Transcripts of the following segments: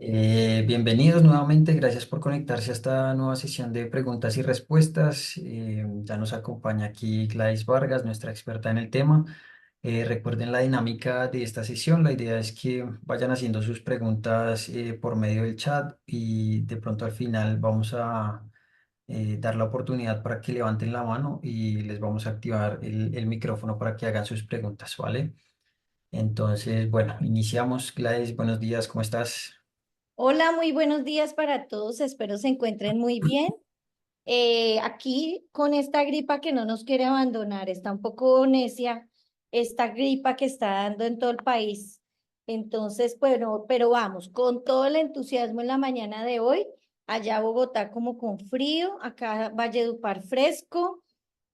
Bienvenidos nuevamente, gracias por conectarse a esta nueva sesión de preguntas y respuestas. Ya nos acompaña aquí Gladys Vargas, nuestra experta en el tema. Recuerden la dinámica de esta sesión. La idea es que vayan haciendo sus preguntas por medio del chat y de pronto al final vamos a dar la oportunidad para que levanten la mano y les vamos a activar el micrófono para que hagan sus preguntas, ¿vale? Entonces, bueno, iniciamos. Gladys, buenos días, ¿cómo estás? Hola, muy buenos días para todos. Espero se encuentren muy bien. Aquí con esta gripa que no nos quiere abandonar, está un poco necia esta gripa que está dando en todo el país. Entonces, pero vamos, con todo el entusiasmo en la mañana de hoy, allá Bogotá como con frío, acá Valledupar fresco.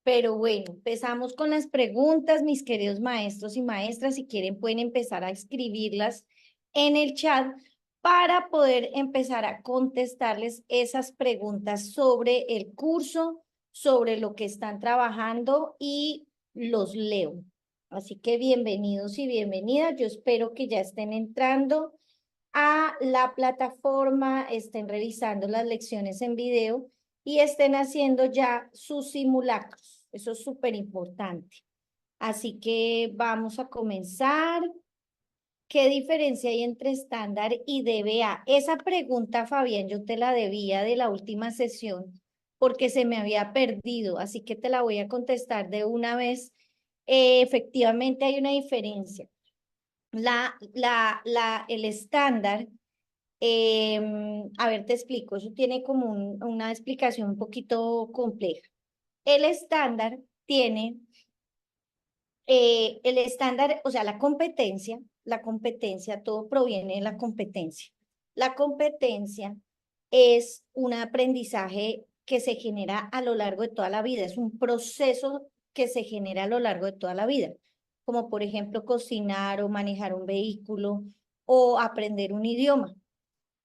Pero bueno, empezamos con las preguntas, mis queridos maestros y maestras. Si quieren, pueden empezar a escribirlas en el chat para poder empezar a contestarles esas preguntas sobre el curso, sobre lo que están trabajando y los leo. Así que bienvenidos y bienvenidas. Yo espero que ya estén entrando a la plataforma, estén revisando las lecciones en video y estén haciendo ya sus simulacros. Eso es súper importante. Así que vamos a comenzar. ¿Qué diferencia hay entre estándar y DBA? Esa pregunta, Fabián, yo te la debía de la última sesión porque se me había perdido, así que te la voy a contestar de una vez. Efectivamente hay una diferencia. El estándar, a ver, te explico, eso tiene como una explicación un poquito compleja. El estándar tiene, el estándar, o sea, la competencia, todo proviene de la competencia. La competencia es un aprendizaje que se genera a lo largo de toda la vida, es un proceso que se genera a lo largo de toda la vida, como por ejemplo cocinar o manejar un vehículo o aprender un idioma.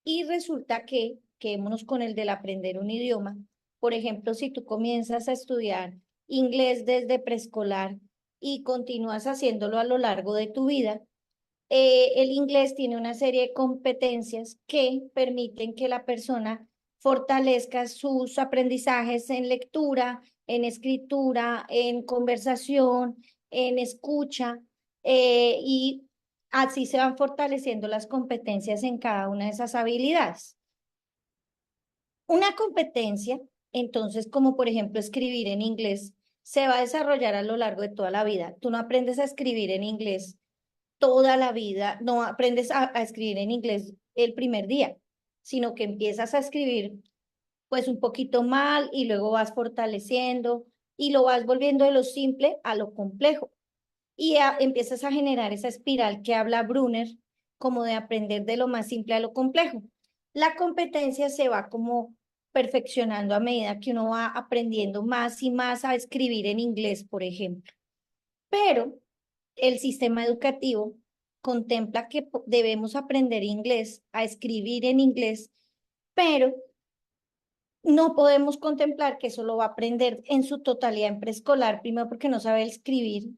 Y resulta que, quedémonos con el del aprender un idioma. Por ejemplo, si tú comienzas a estudiar inglés desde preescolar y continúas haciéndolo a lo largo de tu vida, el inglés tiene una serie de competencias que permiten que la persona fortalezca sus aprendizajes en lectura, en escritura, en conversación, en escucha, y así se van fortaleciendo las competencias en cada una de esas habilidades. Una competencia, entonces, como por ejemplo escribir en inglés, se va a desarrollar a lo largo de toda la vida. Tú no aprendes a escribir en inglés toda la vida, no aprendes a escribir en inglés el primer día, sino que empiezas a escribir pues un poquito mal y luego vas fortaleciendo y lo vas volviendo de lo simple a lo complejo. Y empiezas a generar esa espiral que habla Brunner, como de aprender de lo más simple a lo complejo. La competencia se va como perfeccionando a medida que uno va aprendiendo más y más a escribir en inglés, por ejemplo. Pero el sistema educativo contempla que debemos aprender inglés, a escribir en inglés, pero no podemos contemplar que eso lo va a aprender en su totalidad en preescolar, primero porque no sabe escribir,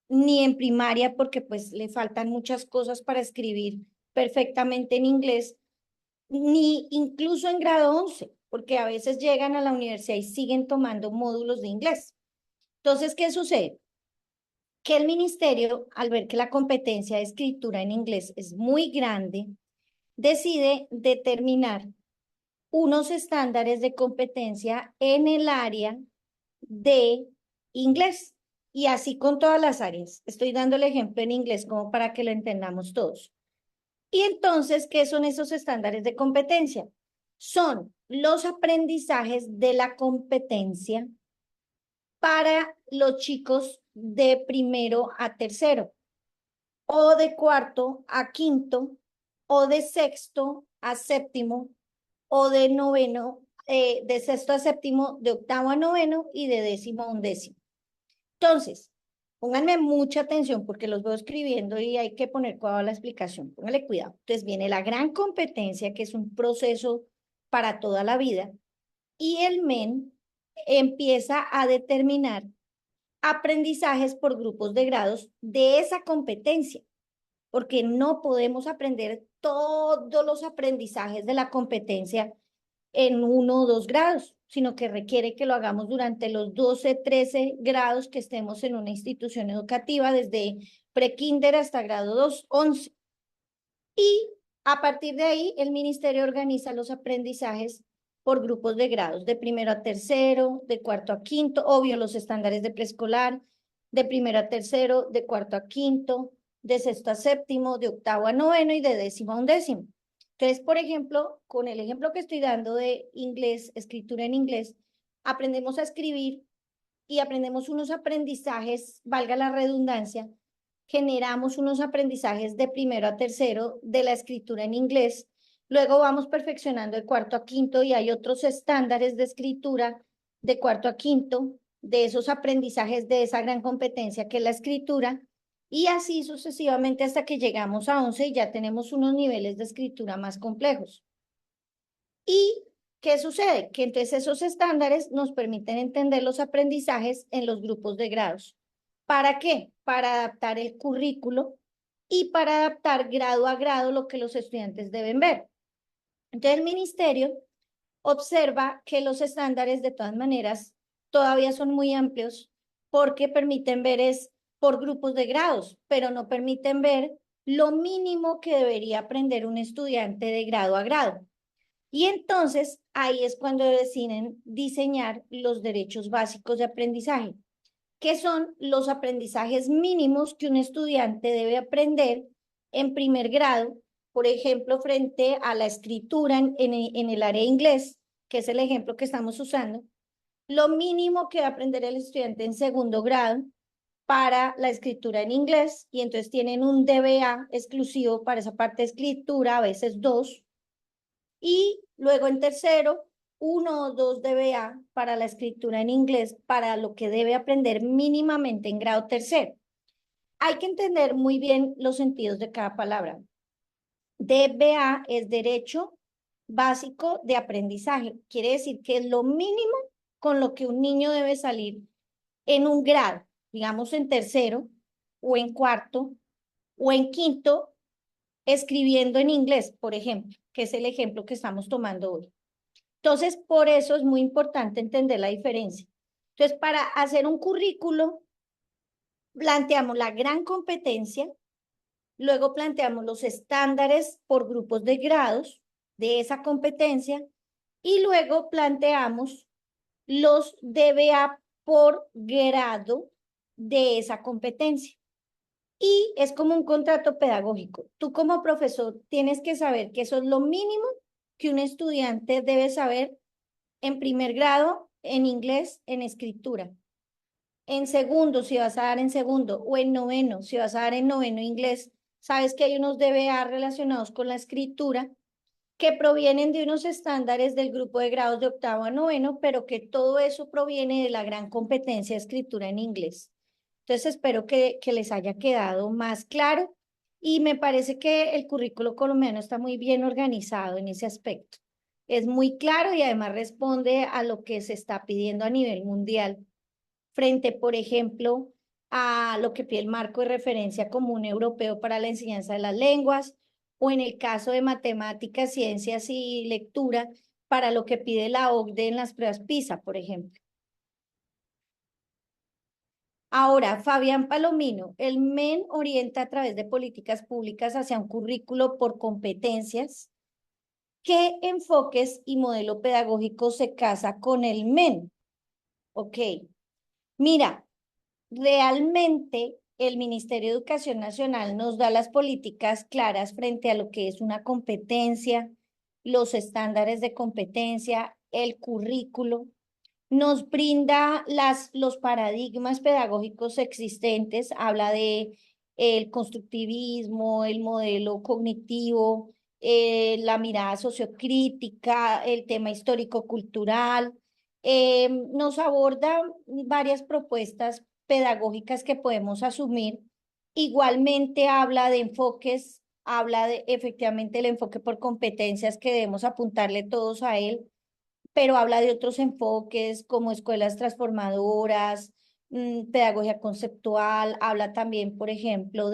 ni en primaria porque pues le faltan muchas cosas para escribir perfectamente en inglés, ni incluso en grado 11 porque a veces llegan a la universidad y siguen tomando módulos de inglés. Entonces, ¿qué sucede? Que el ministerio, al ver que la competencia de escritura en inglés es muy grande, decide determinar unos estándares de competencia en el área de inglés. Y así con todas las áreas. Estoy dando el ejemplo en inglés como para que lo entendamos todos. Y entonces, ¿qué son esos estándares de competencia? Son los aprendizajes de la competencia para los chicos de primero a tercero, o de cuarto a quinto, o de sexto a séptimo, o de noveno, de sexto a séptimo, de octavo a noveno y de décimo a undécimo. Entonces, pónganme mucha atención porque los veo escribiendo y hay que poner cuidado a la explicación. Pónganle cuidado. Entonces viene la gran competencia, que es un proceso para toda la vida, y el MEN empieza a determinar aprendizajes por grupos de grados de esa competencia. porque no podemos aprender todos los aprendizajes de la competencia en 1 o 2 grados, sino que requiere que lo hagamos durante los 12, 13 grados que estemos en una institución educativa, desde prekinder hasta grado 2, 11. Y a partir de ahí, el ministerio organiza los aprendizajes por grupos de grados, de primero a tercero, de cuarto a quinto, obvio los estándares de preescolar, de primero a tercero, de cuarto a quinto, de sexto a séptimo, de octavo a noveno y de décimo a undécimo. Entonces, por ejemplo, con el ejemplo que estoy dando de inglés, escritura en inglés, aprendemos a escribir y aprendemos unos aprendizajes, valga la redundancia, generamos unos aprendizajes de primero a tercero de la escritura en inglés, luego vamos perfeccionando de cuarto a quinto y hay otros estándares de escritura de cuarto a quinto, de esos aprendizajes de esa gran competencia que es la escritura, y así sucesivamente hasta que llegamos a 11 y ya tenemos unos niveles de escritura más complejos. ¿Y qué sucede? Que entonces esos estándares nos permiten entender los aprendizajes en los grupos de grados. ¿Para qué? Para adaptar el currículo y para adaptar grado a grado lo que los estudiantes deben ver. Entonces el ministerio observa que los estándares de todas maneras todavía son muy amplios porque permiten ver es por grupos de grados, pero no permiten ver lo mínimo que debería aprender un estudiante de grado a grado. Y entonces ahí es cuando deciden diseñar los derechos básicos de aprendizaje, que son los aprendizajes mínimos que un estudiante debe aprender en primer grado, por ejemplo, frente a la escritura en el área de inglés, que es el ejemplo que estamos usando, lo mínimo que va a aprender el estudiante en segundo grado para la escritura en inglés, y entonces tienen un DBA exclusivo para esa parte de escritura, a veces dos, y luego en tercero, 1 o 2 DBA para la escritura en inglés, para lo que debe aprender mínimamente en grado tercero. Hay que entender muy bien los sentidos de cada palabra. DBA es derecho básico de aprendizaje. Quiere decir que es lo mínimo con lo que un niño debe salir en un grado, digamos en tercero o en cuarto o en quinto, escribiendo en inglés, por ejemplo, que es el ejemplo que estamos tomando hoy. Entonces, por eso es muy importante entender la diferencia. Entonces, para hacer un currículo, planteamos la gran competencia, luego planteamos los estándares por grupos de grados de esa competencia y luego planteamos los DBA por grado de esa competencia. Y es como un contrato pedagógico. Tú como profesor tienes que saber que eso es lo mínimo que un estudiante debe saber en primer grado en inglés, en escritura. En segundo, si vas a dar en segundo, o en noveno, si vas a dar en noveno inglés, sabes que hay unos DBA relacionados con la escritura que provienen de unos estándares del grupo de grados de octavo a noveno, pero que todo eso proviene de la gran competencia de escritura en inglés. Entonces, espero que les haya quedado más claro y me parece que el currículo colombiano está muy bien organizado en ese aspecto. Es muy claro y además responde a lo que se está pidiendo a nivel mundial frente, por ejemplo, a lo que pide el marco de referencia común europeo para la enseñanza de las lenguas, o en el caso de matemáticas, ciencias y lectura, para lo que pide la OCDE en las pruebas PISA, por ejemplo. Ahora, Fabián Palomino, el MEN orienta a través de políticas públicas hacia un currículo por competencias. ¿Qué enfoques y modelo pedagógico se casa con el MEN? Ok, mira, realmente el Ministerio de Educación Nacional nos da las políticas claras frente a lo que es una competencia, los estándares de competencia, el currículo, nos brinda los paradigmas pedagógicos existentes, habla de el constructivismo, el modelo cognitivo, la mirada sociocrítica, el tema histórico-cultural. Nos aborda varias propuestas pedagógicas que podemos asumir. Igualmente habla de enfoques, habla de efectivamente el enfoque por competencias que debemos apuntarle todos a él, pero habla de otros enfoques como escuelas transformadoras, pedagogía conceptual, habla también, por ejemplo,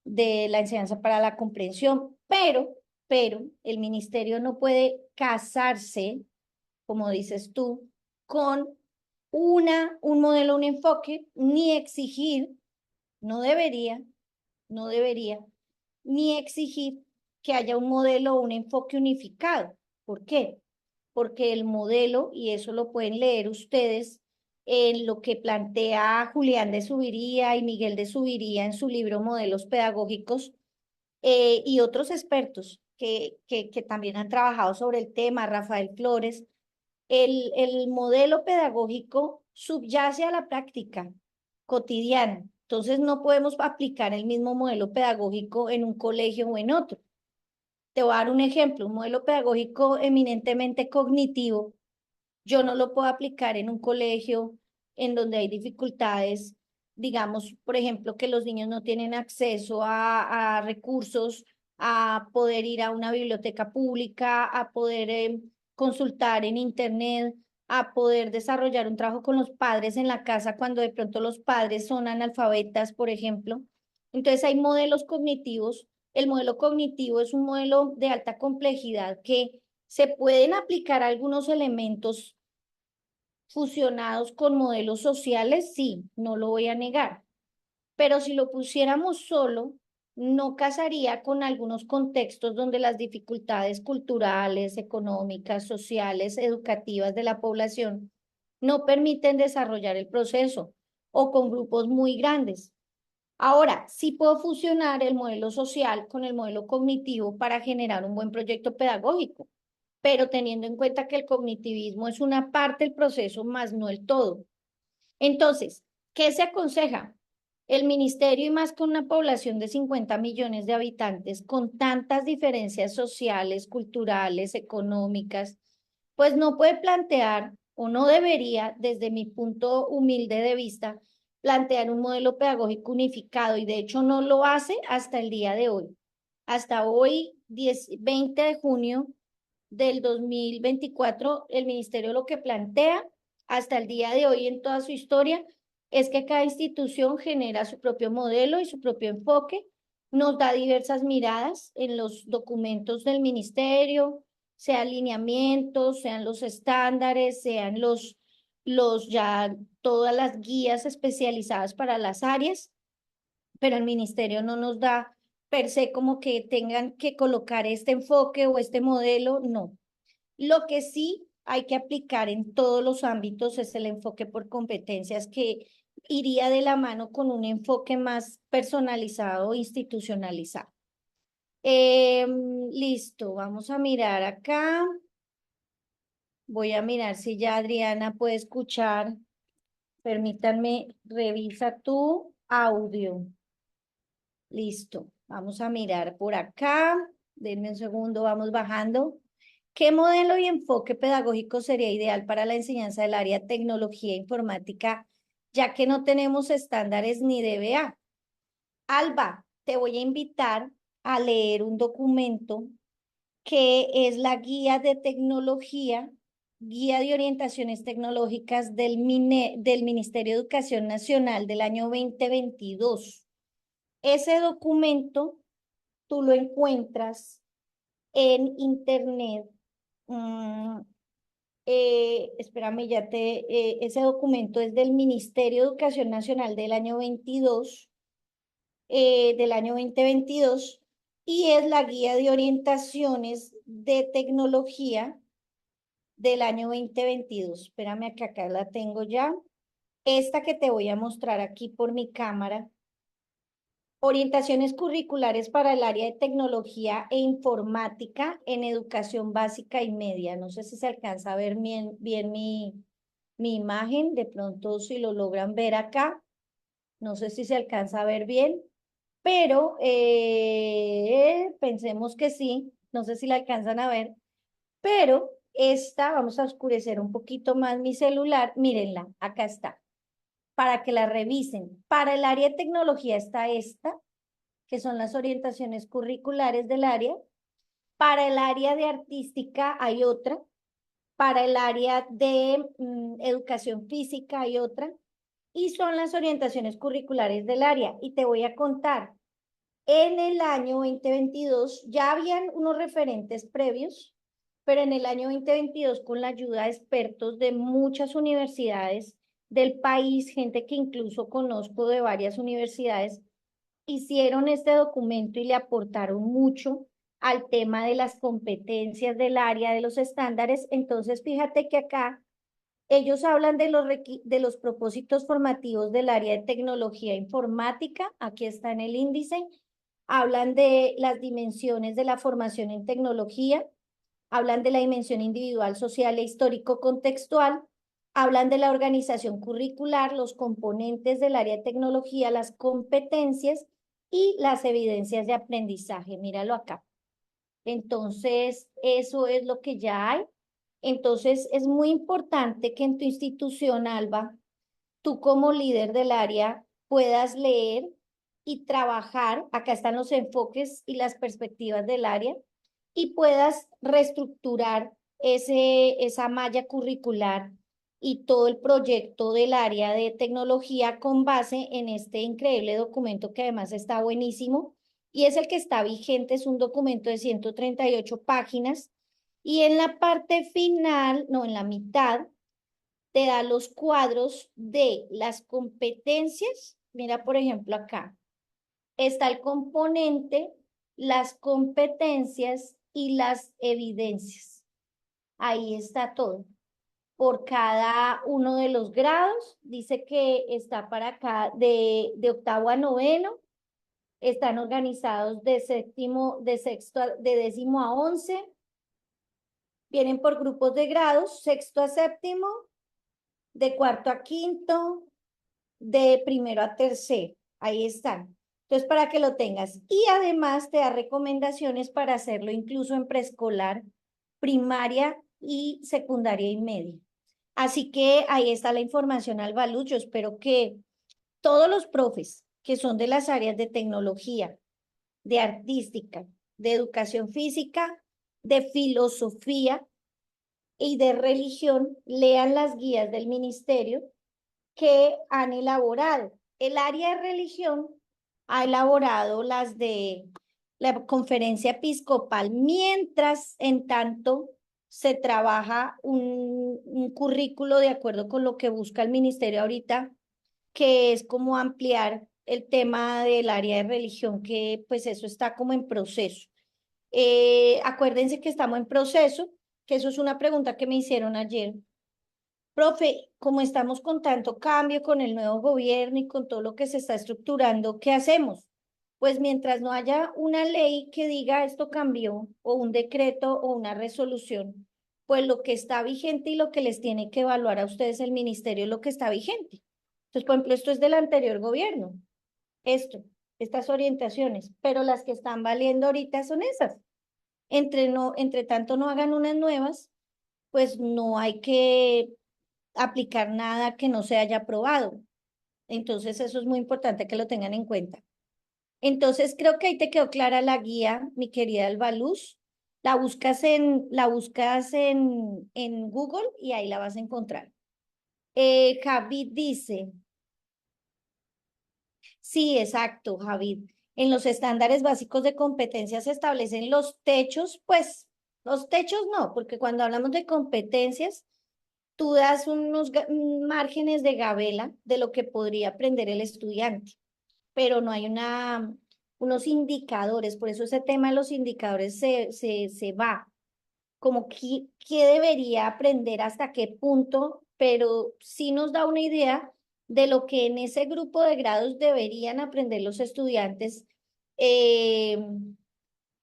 de la enseñanza para la comprensión, pero el ministerio no puede casarse, como dices tú, con un modelo, un enfoque, ni exigir, no debería, no debería, ni exigir que haya un modelo o un enfoque unificado. ¿Por qué? Porque el modelo, y eso lo pueden leer ustedes en lo que plantea Julián de Subiría y Miguel de Subiría en su libro Modelos Pedagógicos, y otros expertos que también han trabajado sobre el tema, Rafael Flores, el modelo pedagógico subyace a la práctica cotidiana. Entonces no podemos aplicar el mismo modelo pedagógico en un colegio o en otro. Te voy a dar un ejemplo, un modelo pedagógico eminentemente cognitivo. Yo no lo puedo aplicar en un colegio en donde hay dificultades, digamos, por ejemplo, que los niños no tienen acceso a recursos, a poder ir a una biblioteca pública, a poder consultar en internet, a poder desarrollar un trabajo con los padres en la casa cuando de pronto los padres son analfabetas, por ejemplo. Entonces hay modelos cognitivos. El modelo cognitivo es un modelo de alta complejidad que se pueden aplicar algunos elementos fusionados con modelos sociales, sí, no lo voy a negar, pero si lo pusiéramos solo, no casaría con algunos contextos donde las dificultades culturales, económicas, sociales, educativas de la población no permiten desarrollar el proceso o con grupos muy grandes. Ahora, sí puedo fusionar el modelo social con el modelo cognitivo para generar un buen proyecto pedagógico, pero teniendo en cuenta que el cognitivismo es una parte del proceso, más no el todo. Entonces, ¿qué se aconseja? El ministerio, y más con una población de 50 millones de habitantes, con tantas diferencias sociales, culturales, económicas, pues no puede plantear o no debería, desde mi punto humilde de vista, plantear un modelo pedagógico unificado y de hecho no lo hace hasta el día de hoy. Hasta hoy, 20 de junio del 2024, el ministerio lo que plantea hasta el día de hoy en toda su historia es que cada institución genera su propio modelo y su propio enfoque, nos da diversas miradas en los documentos del ministerio, sean lineamientos, sean los estándares, sean los ya todas las guías especializadas para las áreas, pero el ministerio no nos da per se como que tengan que colocar este enfoque o este modelo, no. Lo que sí hay que aplicar en todos los ámbitos es el enfoque por competencias que iría de la mano con un enfoque más personalizado, institucionalizado. Listo, vamos a mirar acá. Voy a mirar si ya Adriana puede escuchar. Permítanme, revisa tu audio. Listo, vamos a mirar por acá. Denme un segundo, vamos bajando. ¿Qué modelo y enfoque pedagógico sería ideal para la enseñanza del área de tecnología e informática, ya que no tenemos estándares ni DBA? Alba, te voy a invitar a leer un documento que es la guía de tecnología, guía de orientaciones tecnológicas del Ministerio de Educación Nacional del año 2022. Ese documento tú lo encuentras en internet. Mm, espérame, ese documento es del Ministerio de Educación Nacional del año 22, del año 2022, y es la guía de orientaciones de tecnología del año 2022. Espérame que acá la tengo ya. Esta que te voy a mostrar aquí por mi cámara. Orientaciones curriculares para el área de tecnología e informática en educación básica y media. No sé si se alcanza a ver bien mi imagen, de pronto si lo logran ver acá, no sé si se alcanza a ver bien, pero pensemos que sí, no sé si la alcanzan a ver, pero esta, vamos a oscurecer un poquito más mi celular, mírenla, acá está, para que la revisen. Para el área de tecnología está esta, que son las orientaciones curriculares del área. Para el área de artística hay otra. Para el área de educación física hay otra. Y son las orientaciones curriculares del área. Y te voy a contar, En el año 2022 ya habían unos referentes previos, pero en el año 2022 con la ayuda de expertos de muchas universidades del país, gente que incluso conozco de varias universidades, hicieron este documento y le aportaron mucho al tema de las competencias del área de los estándares. Entonces, fíjate que acá ellos hablan de los propósitos formativos del área de tecnología informática, aquí está en el índice, hablan de las dimensiones de la formación en tecnología, hablan de la dimensión individual, social e histórico-contextual, hablan de la organización curricular, los componentes del área de tecnología, las competencias y las evidencias de aprendizaje. Míralo acá. Entonces, eso es lo que ya hay. Entonces, es muy importante que en tu institución, Alba, tú como líder del área puedas leer y trabajar, acá están los enfoques y las perspectivas del área, y puedas reestructurar esa malla curricular y todo el proyecto del área de tecnología con base en este increíble documento que además está buenísimo y es el que está vigente, es un documento de 138 páginas y en la parte final, no, en la mitad, te da los cuadros de las competencias. Mira, por ejemplo, acá está el componente, las competencias y las evidencias. Ahí está todo. Por cada uno de los grados, dice que está para acá de octavo a noveno, están organizados de séptimo, de sexto, de décimo a 11, vienen por grupos de grados, sexto a séptimo, de cuarto a quinto, de primero a tercero. Ahí están. Entonces, para que lo tengas. Y además te da recomendaciones para hacerlo incluso en preescolar, primaria y secundaria y media. Así que ahí está la información, Albaluz. Yo espero que todos los profes que son de las áreas de tecnología, de artística, de educación física, de filosofía y de religión lean las guías del ministerio que han elaborado. El área de religión ha elaborado las de la conferencia episcopal, mientras en tanto se trabaja un currículo de acuerdo con lo que busca el ministerio ahorita, que es como ampliar el tema del área de religión, que pues eso está como en proceso. Acuérdense que estamos en proceso, que eso es una pregunta que me hicieron ayer. Profe, como estamos con tanto cambio con el nuevo gobierno y con todo lo que se está estructurando, ¿qué hacemos? Pues mientras no haya una ley que diga esto cambió, o un decreto o una resolución, pues lo que está vigente y lo que les tiene que evaluar a ustedes el ministerio es lo que está vigente. Entonces, por ejemplo, esto es del anterior gobierno, esto, estas orientaciones, pero las que están valiendo ahorita son esas. Entre tanto no hagan unas nuevas, pues no hay que aplicar nada que no se haya aprobado. Entonces, eso es muy importante que lo tengan en cuenta. Entonces, creo que ahí te quedó clara la guía, mi querida Albaluz. La buscas en Google y ahí la vas a encontrar. Javid dice, sí, exacto, Javid. En los estándares básicos de competencias se establecen los techos, pues los techos no, porque cuando hablamos de competencias, tú das unos márgenes de gabela de lo que podría aprender el estudiante, pero no hay unos indicadores, por eso ese tema de los indicadores se va, como qué debería aprender, hasta qué punto, pero sí nos da una idea de lo que en ese grupo de grados deberían aprender los estudiantes eh,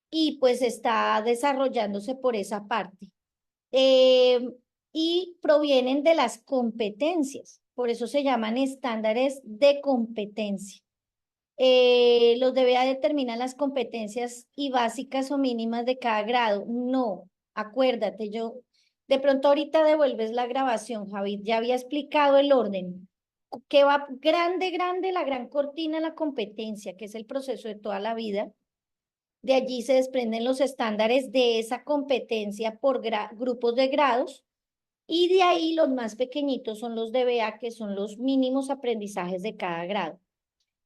y pues está desarrollándose por esa parte eh, y provienen de las competencias, por eso se llaman estándares de competencia. Los DBA determinan las competencias y básicas o mínimas de cada grado. No, acuérdate, yo de pronto ahorita devuelves la grabación, Javid, ya había explicado el orden, que va grande, grande, la gran cortina, la competencia, que es el proceso de toda la vida. De allí se desprenden los estándares de esa competencia por grupos de grados y de ahí los más pequeñitos son los DBA, que son los mínimos aprendizajes de cada grado.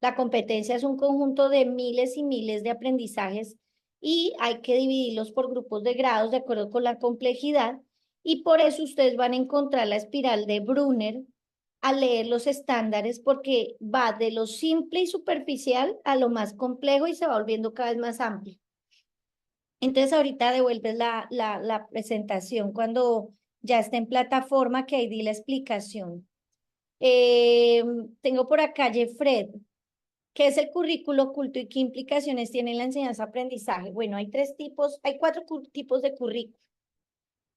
La competencia es un conjunto de miles y miles de aprendizajes y hay que dividirlos por grupos de grados de acuerdo con la complejidad y por eso ustedes van a encontrar la espiral de Brunner al leer los estándares porque va de lo simple y superficial a lo más complejo y se va volviendo cada vez más amplio. Entonces ahorita devuelves la presentación cuando ya esté en plataforma, que ahí di la explicación. Eh, Tengo por acá Jeffred. ¿Qué es el currículo oculto y qué implicaciones tiene en la enseñanza-aprendizaje? Bueno, hay tres tipos, hay cuatro tipos de currículo.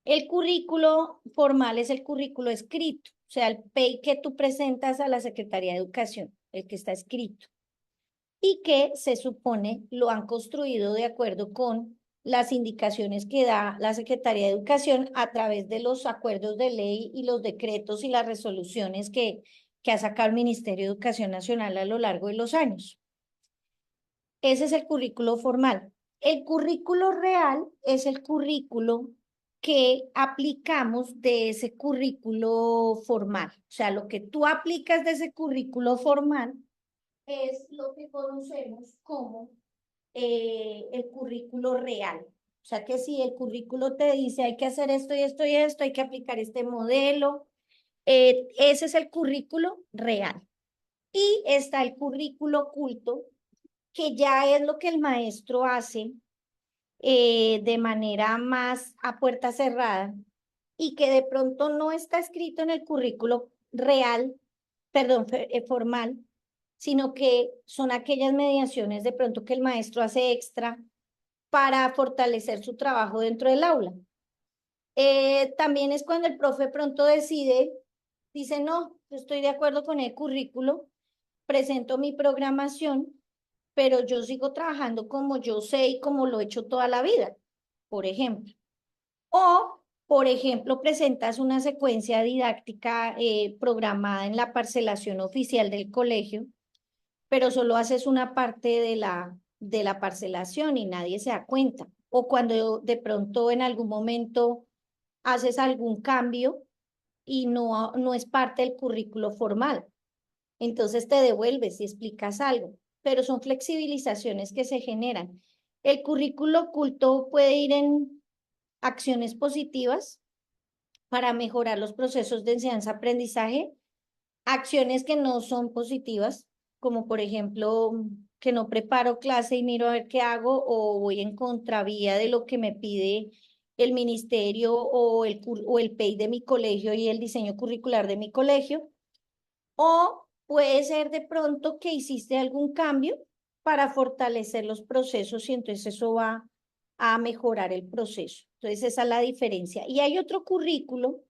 El currículo formal es el currículo escrito, o sea, el PEI que tú presentas a la Secretaría de Educación, el que está escrito, y que se supone lo han construido de acuerdo con las indicaciones que da la Secretaría de Educación a través de los acuerdos de ley y los decretos y las resoluciones que ha sacado el Ministerio de Educación Nacional a lo largo de los años. Ese es el currículo formal. El currículo real es el currículo que aplicamos de ese currículo formal. O sea, lo que tú aplicas de ese currículo formal es lo que conocemos como el currículo real. O sea, que si el currículo te dice hay que hacer esto y esto y esto, hay que aplicar este modelo, ese es el currículo real. Y está el currículo oculto, que ya es lo que el maestro hace de manera más a puerta cerrada y que de pronto no está escrito en el currículo real, perdón, formal, sino que son aquellas mediaciones de pronto que el maestro hace extra para fortalecer su trabajo dentro del aula. También es cuando el profe pronto decide, dice, no, yo estoy de acuerdo con el currículo, presento mi programación, pero yo sigo trabajando como yo sé y como lo he hecho toda la vida, por ejemplo. O, por ejemplo, presentas una secuencia didáctica programada en la parcelación oficial del colegio, pero solo haces una parte de la parcelación y nadie se da cuenta. O cuando de pronto en algún momento haces algún cambio y no es parte del currículo formal. Entonces te devuelves y explicas algo, pero son flexibilizaciones que se generan. El currículo oculto puede ir en acciones positivas para mejorar los procesos de enseñanza-aprendizaje, acciones que no son positivas, como por ejemplo que no preparo clase y miro a ver qué hago o voy en contravía de lo que me pide el ministerio o el PEI de mi colegio y el diseño curricular de mi colegio. O puede ser de pronto que hiciste algún cambio para fortalecer los procesos y entonces eso va a mejorar el proceso. Entonces esa es la diferencia. Y hay otro currículo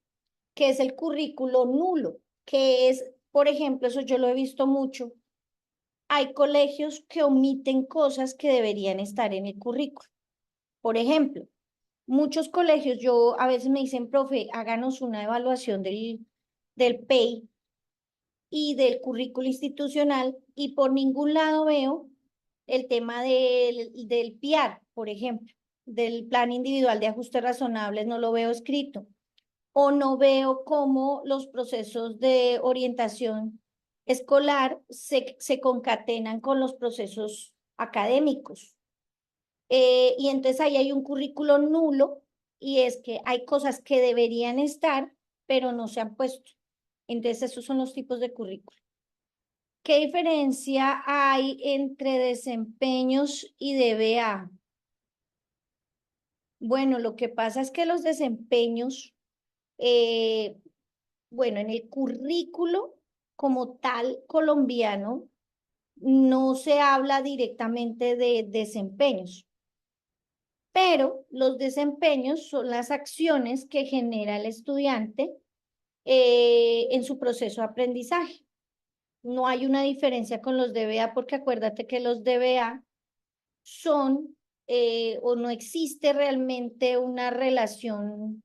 que es el currículo nulo, que es, por ejemplo, eso yo lo he visto mucho. Hay colegios que omiten cosas que deberían estar en el currículo. Por ejemplo, muchos colegios, yo a veces me dicen, profe, háganos una evaluación del PEI y del currículo institucional y por ningún lado veo el tema del PIAR, por ejemplo, del Plan Individual de Ajustes Razonables, no lo veo escrito. O no veo cómo los procesos de orientación escolar se concatenan con los procesos académicos. Y entonces ahí hay un currículo nulo y es que hay cosas que deberían estar, pero no se han puesto. Entonces esos son los tipos de currículo. ¿Qué diferencia hay entre desempeños y DBA? Bueno, lo que pasa es que los desempeños, eh, bueno, en el currículo como tal colombiano, no se habla directamente de desempeños, pero los desempeños son las acciones que genera el estudiante en su proceso de aprendizaje. No hay una diferencia con los DBA porque acuérdate que los DBA son o no existe realmente una relación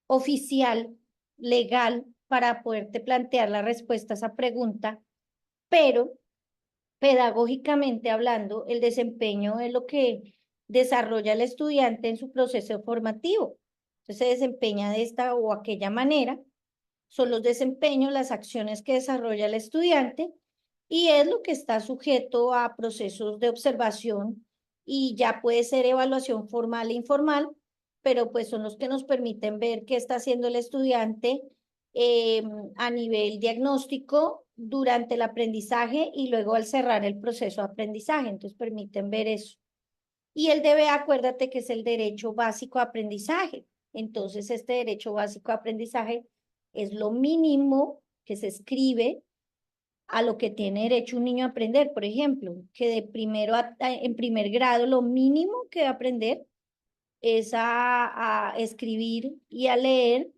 oficial, legal, para poderte plantear la respuesta a esa pregunta, pero pedagógicamente hablando, el desempeño es lo que desarrolla el estudiante en su proceso formativo. Entonces se desempeña de esta o aquella manera, son los desempeños, las acciones que desarrolla el estudiante y es lo que está sujeto a procesos de observación y ya puede ser evaluación formal e informal, pero pues son los que nos permiten ver qué está haciendo el estudiante eh, a nivel diagnóstico durante el aprendizaje y luego al cerrar el proceso de aprendizaje. Entonces permiten ver eso. Y el DBA, acuérdate que es el derecho básico a aprendizaje. Entonces, este derecho básico a aprendizaje es lo mínimo que se escribe a lo que tiene derecho un niño a aprender. Por ejemplo, que de primero en primer grado lo mínimo que va a aprender es a escribir y a leer,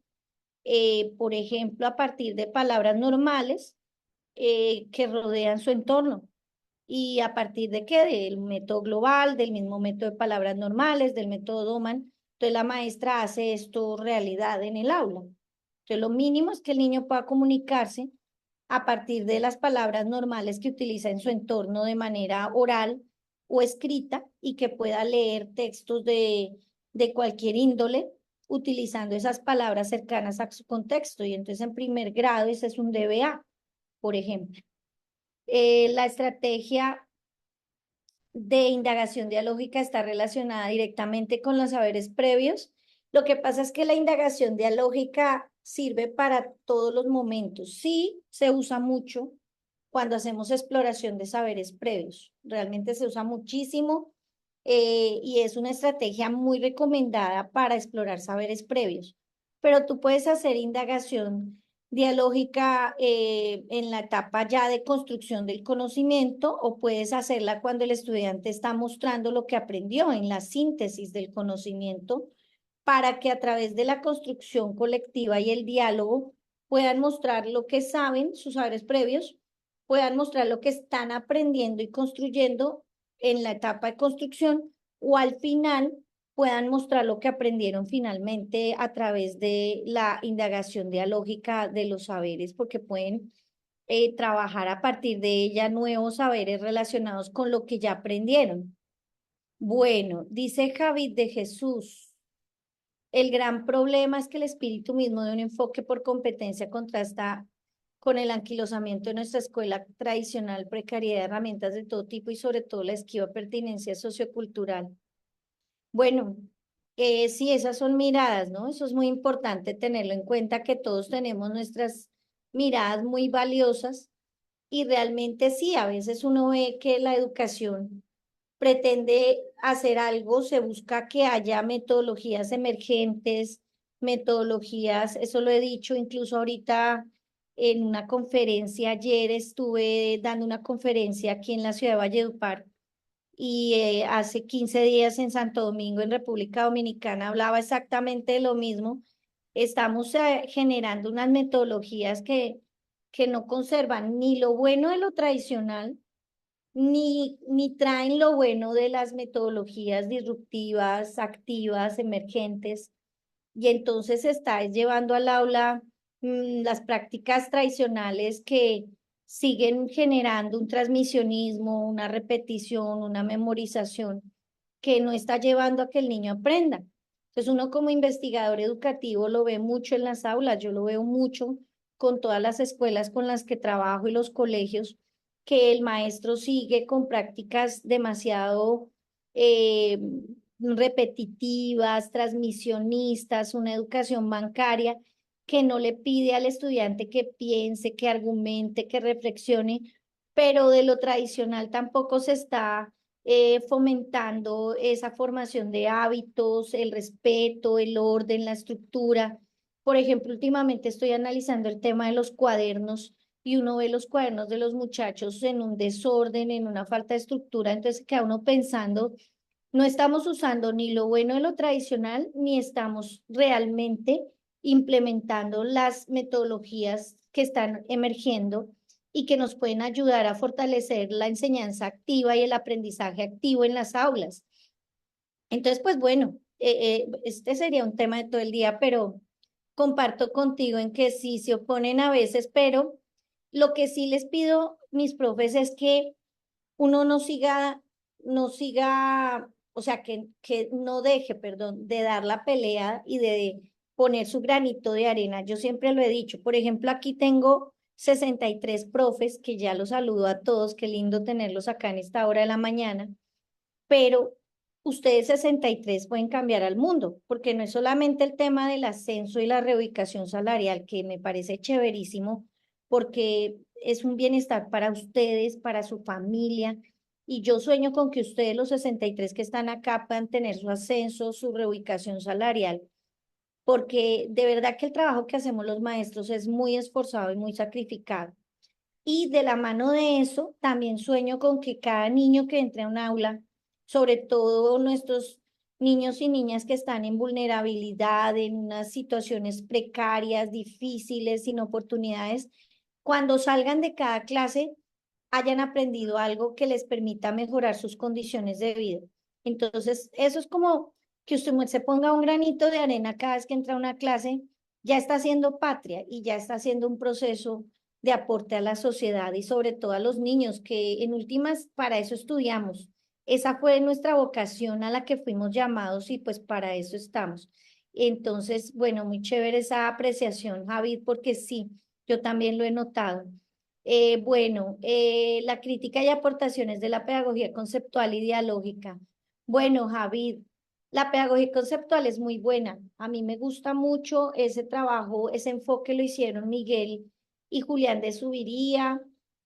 por ejemplo, a partir de palabras normales que rodean su entorno. ¿Y a partir de qué? Del método global, del mismo método de palabras normales, del método Doman. Entonces la maestra hace esto realidad en el aula. Entonces lo mínimo es que el niño pueda comunicarse a partir de las palabras normales que utiliza en su entorno de manera oral o escrita y que pueda leer textos de cualquier índole utilizando esas palabras cercanas a su contexto. Y entonces en primer grado ese es un DBA, por ejemplo. La estrategia de indagación dialógica está relacionada directamente con los saberes previos. Lo que pasa es que la indagación dialógica sirve para todos los momentos. Sí, se usa mucho cuando hacemos exploración de saberes previos. Realmente se usa muchísimo y es una estrategia muy recomendada para explorar saberes previos. Pero tú puedes hacer indagación dialógica en la etapa ya de construcción del conocimiento o puedes hacerla cuando el estudiante está mostrando lo que aprendió en la síntesis del conocimiento para que a través de la construcción colectiva y el diálogo puedan mostrar lo que saben, sus saberes previos, puedan mostrar lo que están aprendiendo y construyendo en la etapa de construcción o al final puedan mostrar lo que aprendieron finalmente a través de la indagación dialógica de los saberes, porque pueden trabajar a partir de ella nuevos saberes relacionados con lo que ya aprendieron. Bueno, dice Javid de Jesús, el gran problema es que el espíritu mismo de un enfoque por competencia contrasta con el anquilosamiento de nuestra escuela tradicional, precariedad de herramientas de todo tipo y sobre todo la esquiva pertinencia sociocultural. Bueno, sí, esas son miradas, ¿no? Eso es muy importante tenerlo en cuenta que todos tenemos nuestras miradas muy valiosas y realmente sí, a veces uno ve que la educación pretende hacer algo, se busca que haya metodologías emergentes, metodologías, eso lo he dicho incluso ahorita en una conferencia, ayer estuve dando una conferencia aquí en la ciudad de Valledupar y hace 15 días en Santo Domingo, en República Dominicana, hablaba exactamente de lo mismo. Estamos generando unas metodologías que no conservan ni lo bueno de lo tradicional, ni traen lo bueno de las metodologías disruptivas, activas, emergentes, y entonces está llevando al aula las prácticas tradicionales que siguen generando un transmisionismo, una repetición, una memorización que no está llevando a que el niño aprenda. Entonces uno como investigador educativo lo ve mucho en las aulas, yo lo veo mucho con todas las escuelas con las que trabajo y los colegios, que el maestro sigue con prácticas demasiado repetitivas, transmisionistas, una educación bancaria que no le pide al estudiante que piense, que argumente, que reflexione, pero de lo tradicional tampoco se está fomentando esa formación de hábitos, el respeto, el orden, la estructura. Por ejemplo, últimamente estoy analizando el tema de los cuadernos y uno ve los cuadernos de los muchachos en un desorden, en una falta de estructura, entonces queda uno pensando, no estamos usando ni lo bueno de lo tradicional, ni estamos realmente implementando las metodologías que están emergiendo y que nos pueden ayudar a fortalecer la enseñanza activa y el aprendizaje activo en las aulas. Entonces, pues bueno, este sería un tema de todo el día, pero comparto contigo en que sí se oponen a veces, pero lo que sí les pido, mis profes, es que uno no siga, o sea, que no deje, perdón, de dar la pelea y de poner su granito de arena. Yo siempre lo he dicho. Por ejemplo, aquí tengo 63 profes, que ya los saludo a todos, qué lindo tenerlos acá en esta hora de la mañana, pero ustedes 63 pueden cambiar al mundo, porque no es solamente el tema del ascenso y la reubicación salarial, que me parece chéverísimo, porque es un bienestar para ustedes, para su familia, y yo sueño con que ustedes, los 63 que están acá, puedan tener su ascenso, su reubicación salarial, porque de verdad que el trabajo que hacemos los maestros es muy esforzado y muy sacrificado. Y de la mano de eso, también sueño con que cada niño que entre a un aula, sobre todo nuestros niños y niñas que están en vulnerabilidad, en unas situaciones precarias, difíciles, sin oportunidades, cuando salgan de cada clase, hayan aprendido algo que les permita mejorar sus condiciones de vida. Entonces, eso es como que usted se ponga un granito de arena cada vez que entra a una clase, ya está haciendo patria y ya está haciendo un proceso de aporte a la sociedad y sobre todo a los niños, que en últimas para eso estudiamos. Esa fue nuestra vocación a la que fuimos llamados y pues para eso estamos. Entonces, bueno, muy chévere esa apreciación, Javid, porque sí, yo también lo he notado. La crítica y aportaciones de la pedagogía conceptual y dialógica. Bueno, Javid, la pedagogía conceptual es muy buena. A mí me gusta mucho ese trabajo, ese enfoque lo hicieron Miguel y Julián de Subiría,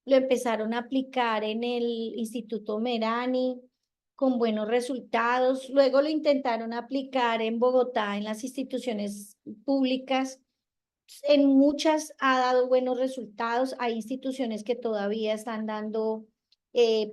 lo empezaron a aplicar en el Instituto Merani con buenos resultados. Luego lo intentaron aplicar en Bogotá, en las instituciones públicas. En muchas ha dado buenos resultados. Hay instituciones que todavía están dando,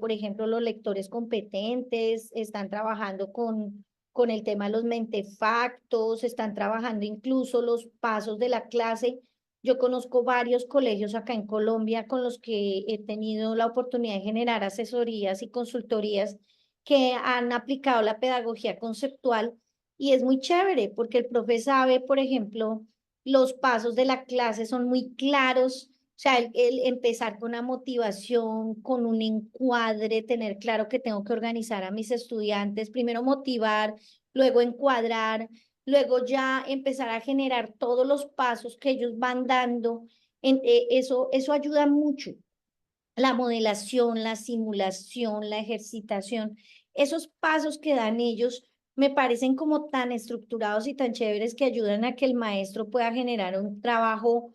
por ejemplo, los lectores competentes, están trabajando con el tema de los mentefactos, están trabajando incluso los pasos de la clase. Yo conozco varios colegios acá en Colombia con los que he tenido la oportunidad de generar asesorías y consultorías que han aplicado la pedagogía conceptual y es muy chévere porque el profe sabe, por ejemplo, los pasos de la clase son muy claros, o sea, el empezar con una motivación, con un encuadre, tener claro que tengo que organizar a mis estudiantes, primero motivar, luego encuadrar, luego ya empezar a generar todos los pasos que ellos van dando. Eso ayuda mucho. La modelación, la simulación, la ejercitación, esos pasos que dan ellos me parecen como tan estructurados y tan chéveres que ayudan a que el maestro pueda generar un trabajo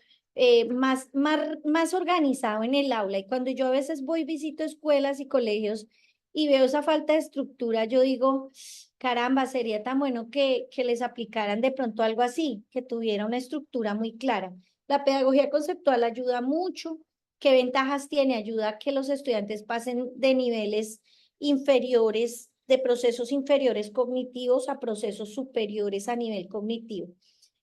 más organizado en el aula. Y cuando yo a veces voy, visito escuelas y colegios y veo esa falta de estructura, yo digo, caramba, sería tan bueno que les aplicaran de pronto algo así, que tuviera una estructura muy clara. La pedagogía conceptual ayuda mucho. ¿Qué ventajas tiene? Ayuda a que los estudiantes pasen de niveles inferiores, de procesos inferiores cognitivos a procesos superiores a nivel cognitivo.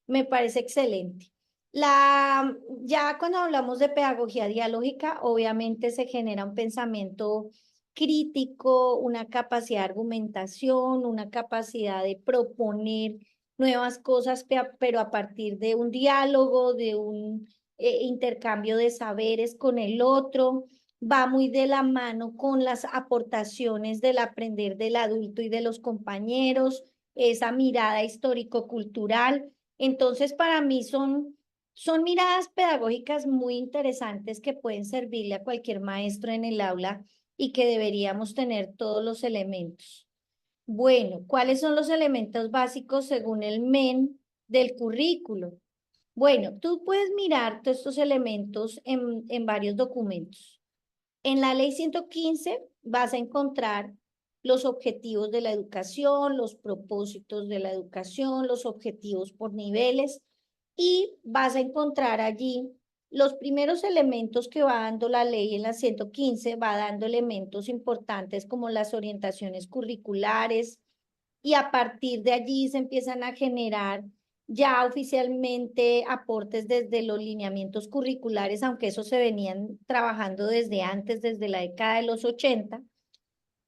Me parece excelente. Ya cuando hablamos de pedagogía dialógica, obviamente se genera un pensamiento crítico, una capacidad de argumentación, una capacidad de proponer nuevas cosas, pero a partir de un diálogo, de un intercambio de saberes con el otro, va muy de la mano con las aportaciones del aprender del adulto y de los compañeros, esa mirada histórico-cultural. Entonces, para mí son miradas pedagógicas muy interesantes que pueden servirle a cualquier maestro en el aula y que deberíamos tener todos los elementos. Bueno, ¿cuáles son los elementos básicos según el MEN del currículo? Bueno, tú puedes mirar todos estos elementos en varios documentos. En la ley 115 vas a encontrar los objetivos de la educación, los propósitos de la educación, los objetivos por niveles y vas a encontrar allí los primeros elementos que va dando la ley en la 115, va dando elementos importantes como las orientaciones curriculares y a partir de allí se empiezan a generar ya oficialmente aportes desde los lineamientos curriculares, aunque eso se venían trabajando desde antes, desde la década de los 80,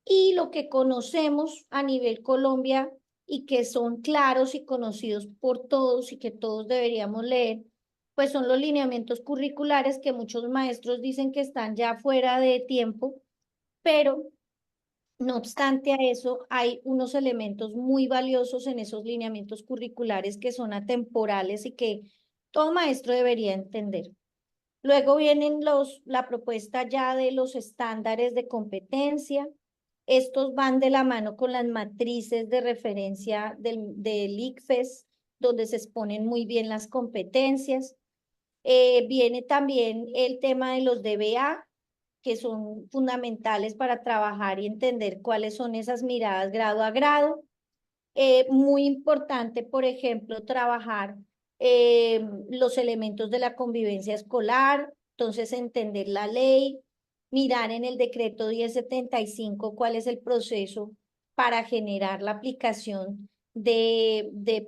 y lo que conocemos a nivel Colombia y que son claros y conocidos por todos y que todos deberíamos leer, pues son los lineamientos curriculares que muchos maestros dicen que están ya fuera de tiempo, pero no obstante a eso, hay unos elementos muy valiosos en esos lineamientos curriculares que son atemporales y que todo maestro debería entender. Luego vienen la propuesta ya de los estándares de competencia. Estos van de la mano con las matrices de referencia del ICFES, donde se exponen muy bien las competencias. Viene también el tema de los DBA, que son fundamentales para trabajar y entender cuáles son esas miradas grado a grado. Muy importante, por ejemplo, trabajar los elementos de la convivencia escolar, entonces entender la ley, mirar en el decreto 1075 cuál es el proceso para generar la aplicación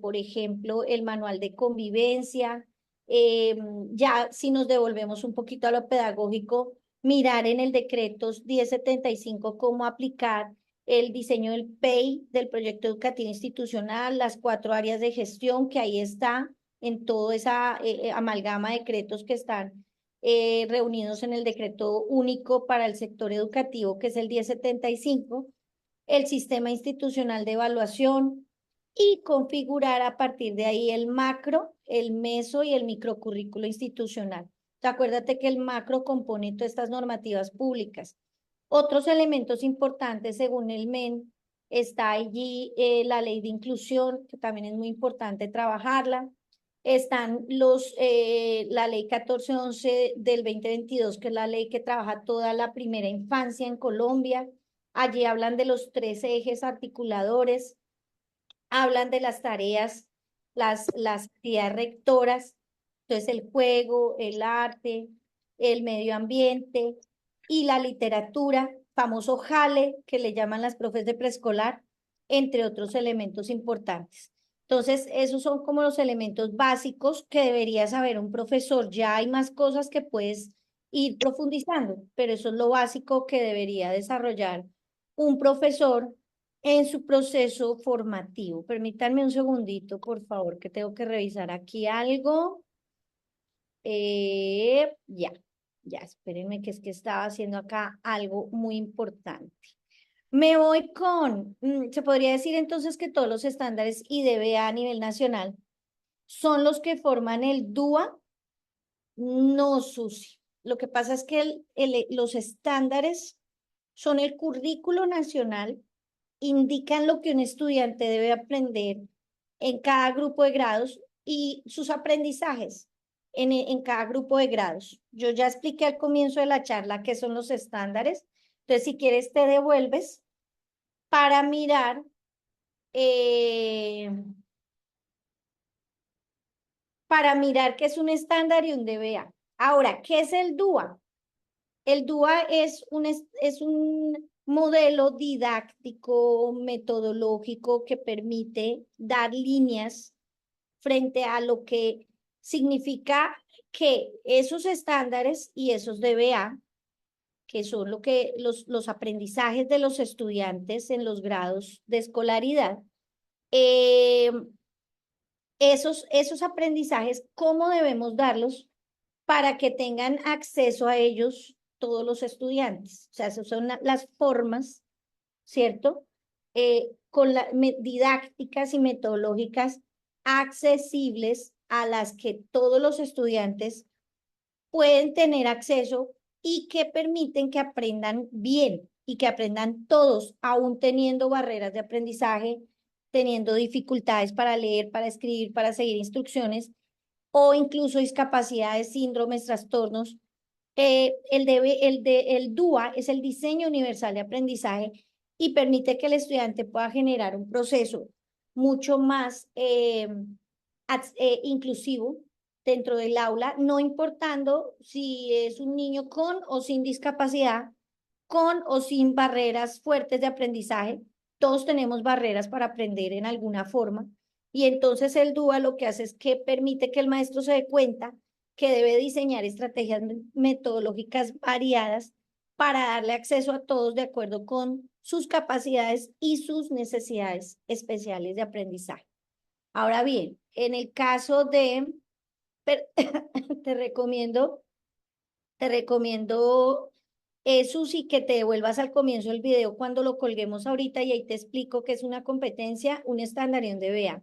por ejemplo, el manual de convivencia. Ya si nos devolvemos un poquito a lo pedagógico, mirar en el decreto 1075 cómo aplicar el diseño del PEI, del proyecto educativo institucional, las 4 áreas de gestión que ahí está en toda esa amalgama de decretos que están reunidos en el decreto único para el sector educativo, que es el 1075, el sistema institucional de evaluación y configurar a partir de ahí el macro, el meso y el microcurrículo institucional. Acuérdate que el macro compone todas estas normativas públicas. Otros elementos importantes según el MEN, está allí la ley de inclusión, que también es muy importante trabajarla. Están la ley 1411 del 2022, que es la ley que trabaja toda la primera infancia en Colombia. Allí hablan de los 3 ejes articuladores, hablan de las tareas, las actividades rectoras, entonces el juego, el arte, el medio ambiente y la literatura, famoso jale que le llaman las profes de preescolar, entre otros elementos importantes. Entonces, esos son como los elementos básicos que debería saber un profesor. Ya hay más cosas que puedes ir profundizando, pero eso es lo básico que debería desarrollar un profesor en su proceso formativo. Permítanme un segundito, por favor, que tengo que revisar aquí algo. Ya, ya, espérenme que es que estaba haciendo acá algo muy importante. Me voy se podría decir entonces que todos los estándares IDBA a nivel nacional son los que forman el DUA, no SUSI. Lo que pasa es que los estándares son el currículo nacional, indican lo que un estudiante debe aprender en cada grupo de grados y sus aprendizajes en cada grupo de grados. Yo ya expliqué al comienzo de la charla qué son los estándares. Entonces, si quieres, te devuelves para mirar, eh, qué es un estándar y un DBA. Ahora, ¿qué es el DUA? El DUA es un modelo didáctico, metodológico que permite dar líneas frente a lo que significa que esos estándares y esos DBA, que son los aprendizajes de los estudiantes en los grados de escolaridad, eh, esos aprendizajes, ¿cómo debemos darlos para que tengan acceso a ellos todos los estudiantes? O sea, esas son las formas, ¿cierto? Didácticas y metodológicas accesibles a las que todos los estudiantes pueden tener acceso y que permiten que aprendan bien y que aprendan todos, aún teniendo barreras de aprendizaje, teniendo dificultades para leer, para escribir, para seguir instrucciones o incluso discapacidades, síndromes, trastornos. El DUA es el diseño universal de aprendizaje y permite que el estudiante pueda generar un proceso mucho más inclusivo dentro del aula, no importando si es un niño con o sin discapacidad, con o sin barreras fuertes de aprendizaje. Todos tenemos barreras para aprender en alguna forma. Y entonces el DUA lo que hace es que permite que el maestro se dé cuenta que debe diseñar estrategias metodológicas variadas para darle acceso a todos de acuerdo con sus capacidades y sus necesidades especiales de aprendizaje. Ahora bien, en el caso te recomiendo, te recomiendo, Susi, que te devuelvas al comienzo del video cuando lo colguemos ahorita y ahí te explico qué es una competencia, un estándar y un DBA.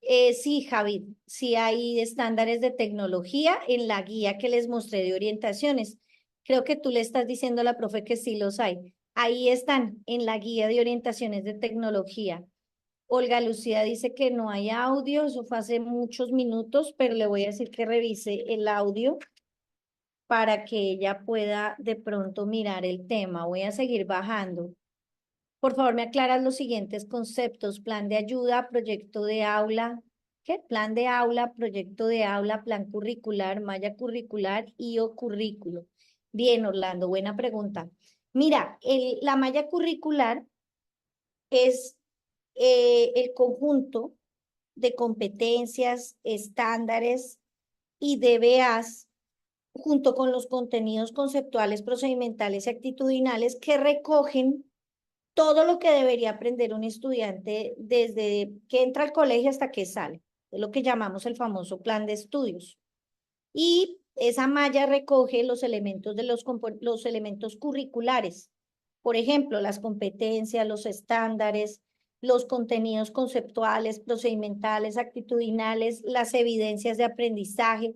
Sí, Javi, sí hay estándares de tecnología en la guía que les mostré de orientaciones. Creo que tú le estás diciendo a la profe que sí los hay. Ahí están, en la guía de orientaciones de tecnología. Olga Lucía dice que no hay audio, eso fue hace muchos minutos, pero le voy a decir que revise el audio para que ella pueda de pronto mirar el tema. Voy a seguir bajando. Por favor, me aclaras los siguientes conceptos: plan de ayuda, proyecto de aula, ¿qué? Plan de aula, proyecto de aula, plan curricular, malla curricular y o currículo. Bien, Orlando, buena pregunta. Mira, la malla curricular es el conjunto de competencias, estándares y DBAs junto con los contenidos conceptuales, procedimentales y actitudinales que recogen todo lo que debería aprender un estudiante desde que entra al colegio hasta que sale, es lo que llamamos el famoso plan de estudios. Y esa malla recoge los elementos de los elementos curriculares, por ejemplo, las competencias, los estándares, los contenidos conceptuales, procedimentales, actitudinales, las evidencias de aprendizaje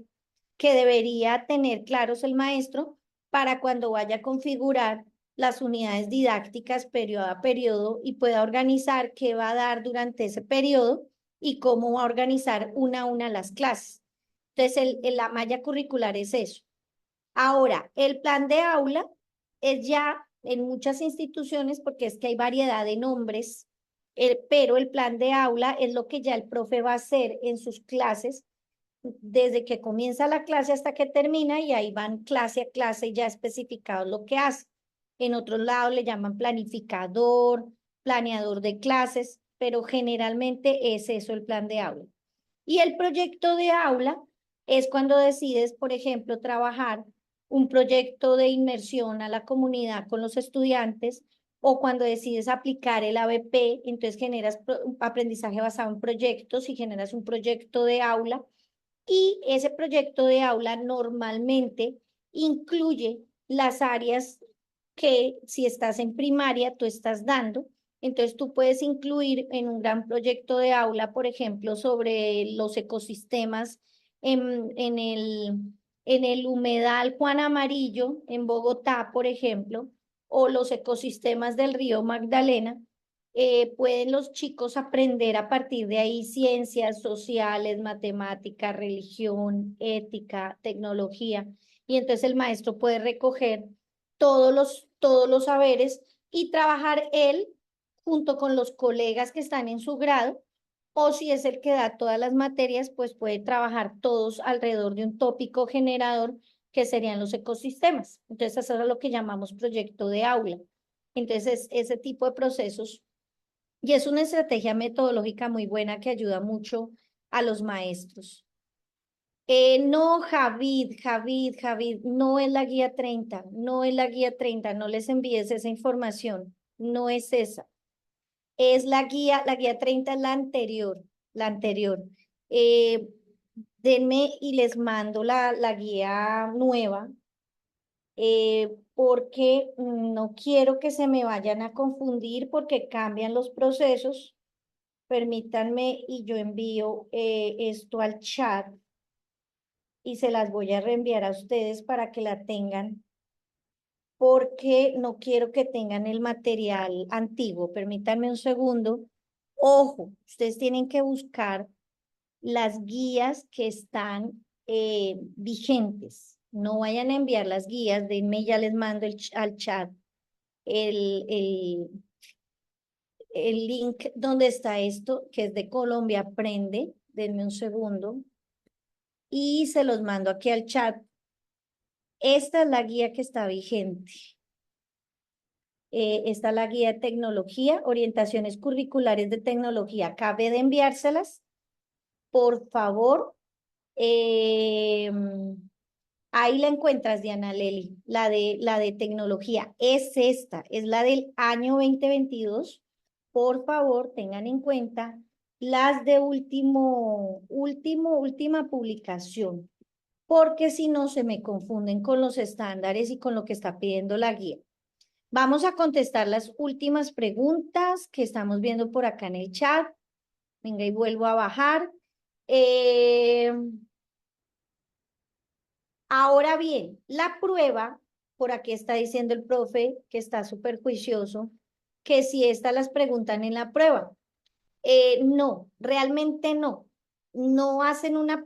que debería tener claros el maestro para cuando vaya a configurar las unidades didácticas periodo a periodo y pueda organizar qué va a dar durante ese periodo y cómo va a organizar una a una las clases. Entonces, la malla curricular es eso. Ahora, el plan de aula es ya en muchas instituciones, porque es que hay variedad de nombres, pero el plan de aula es lo que ya el profe va a hacer en sus clases desde que comienza la clase hasta que termina, y ahí van clase a clase ya especificados lo que hace. En otros lados le llaman planificador, planeador de clases, pero generalmente es eso el plan de aula. Y el proyecto de aula es cuando decides, por ejemplo, trabajar un proyecto de inmersión a la comunidad con los estudiantes, o cuando decides aplicar el ABP, entonces generas aprendizaje basado en proyectos y generas un proyecto de aula, y ese proyecto de aula normalmente incluye las áreas que si estás en primaria tú estás dando. Entonces tú puedes incluir en un gran proyecto de aula, por ejemplo, sobre los ecosistemas en el humedal Juan Amarillo, en Bogotá, por ejemplo, o los ecosistemas del río Magdalena. Pueden los chicos aprender a partir de ahí ciencias sociales, matemáticas, religión, ética, tecnología. Y entonces el maestro puede recoger todos los saberes y trabajar él junto con los colegas que están en su grado, o si es el que da todas las materias, pues puede trabajar todos alrededor de un tópico generador que serían los ecosistemas. Entonces eso es lo que llamamos proyecto de aula. Entonces ese tipo de procesos, y es una estrategia metodológica muy buena que ayuda mucho a los maestros. No, Javid, no es la guía 30, no es la guía 30, no les envíes esa información, no es esa. Es la guía 30 es la anterior, la anterior. Eh, Denme y les mando la guía nueva, porque no quiero que se me vayan a confundir porque cambian los procesos. Permítanme y yo envío esto al chat y se las voy a reenviar a ustedes para que la tengan, porque no quiero que tengan el material antiguo. Permítanme un segundo. Ojo, ustedes tienen que buscar las guías que están vigentes. No vayan a enviar las guías, denme, ya les mando al chat el, el, el link donde está esto, que es de Colombia Aprende. Denme un segundo y se los mando aquí al chat. Esta es la guía que está vigente. Esta es la guía de tecnología, orientaciones curriculares de tecnología. Acabé de enviárselas. Por favor, eh, ahí la encuentras, Diana Leli, la de tecnología. Es esta, es la del año 2022. Por favor, tengan en cuenta las de última publicación, porque si no se me confunden con los estándares y con lo que está pidiendo la guía. Vamos a contestar las últimas preguntas que estamos viendo por acá en el chat. Venga, y vuelvo a bajar. Eh, Ahora bien, la prueba, por aquí está diciendo el profe que está súper juicioso, que si estas las preguntan en la prueba. No, realmente no. No hacen una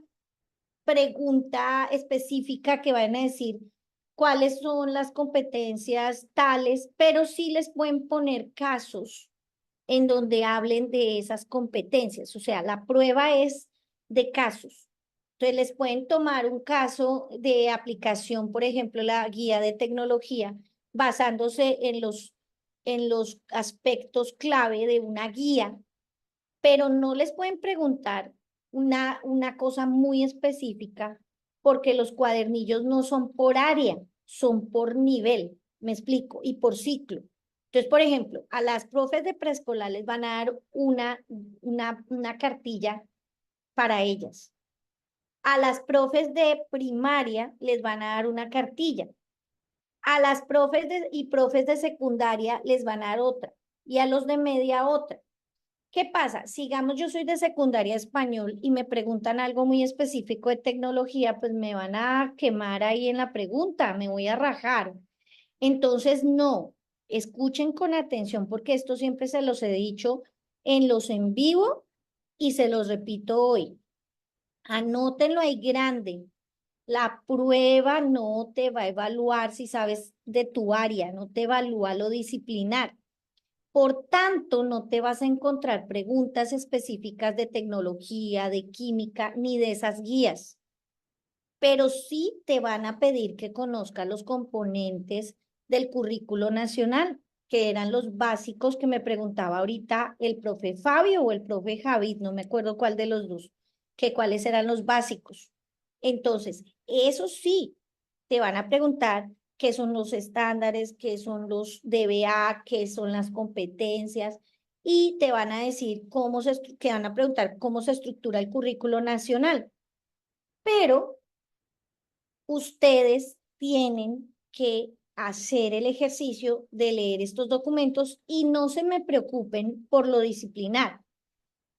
pregunta específica que van a decir cuáles son las competencias tales, pero sí les pueden poner casos en donde hablen de esas competencias. O sea, la prueba es de casos. Entonces, les pueden tomar un caso de aplicación, por ejemplo, la guía de tecnología, basándose en los aspectos clave de una guía, pero no les pueden preguntar una cosa muy específica porque los cuadernillos no son por área, son por nivel, me explico, y por ciclo. Entonces, por ejemplo, a las profes de preescolar les van a dar una cartilla para ellas. A las profes de primaria les van a dar una cartilla. A las y profes de secundaria les van a dar otra. Y a los de media otra. ¿Qué pasa? Sigamos, yo soy de secundaria español y me preguntan algo muy específico de tecnología, pues me van a quemar ahí en la pregunta, me voy a rajar. Entonces, no, escuchen con atención porque esto siempre se los he dicho en los en vivo y se los repito hoy. Anótenlo ahí grande. La prueba no te va a evaluar si sabes de tu área, no te evalúa lo disciplinar. Por tanto, no te vas a encontrar preguntas específicas de tecnología, de química, ni de esas guías, pero sí te van a pedir que conozcas los componentes del currículo nacional, que eran los básicos que me preguntaba ahorita el profe Fabio o el profe Javid, no me acuerdo cuál de los dos, que cuáles eran los básicos. Entonces, eso sí, te van a preguntar qué son los estándares, qué son los DBA, qué son las competencias, y te van a decir que van a preguntar cómo se estructura el currículo nacional. Pero ustedes tienen que hacer el ejercicio de leer estos documentos y no se me preocupen por lo disciplinar.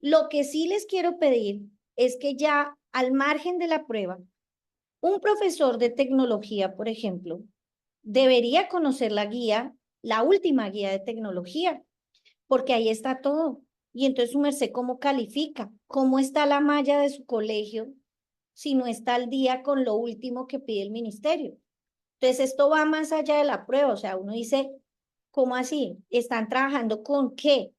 Lo que sí les quiero pedir es que ya al margen de la prueba, un profesor de tecnología, por ejemplo, debería conocer la guía, la última guía de tecnología, porque ahí está todo. Y entonces su merced, ¿cómo califica? ¿Cómo está la malla de su colegio si no está al día con lo último que pide el ministerio? Entonces, esto va más allá de la prueba, o sea, uno dice, ¿cómo así? ¿Están trabajando con qué?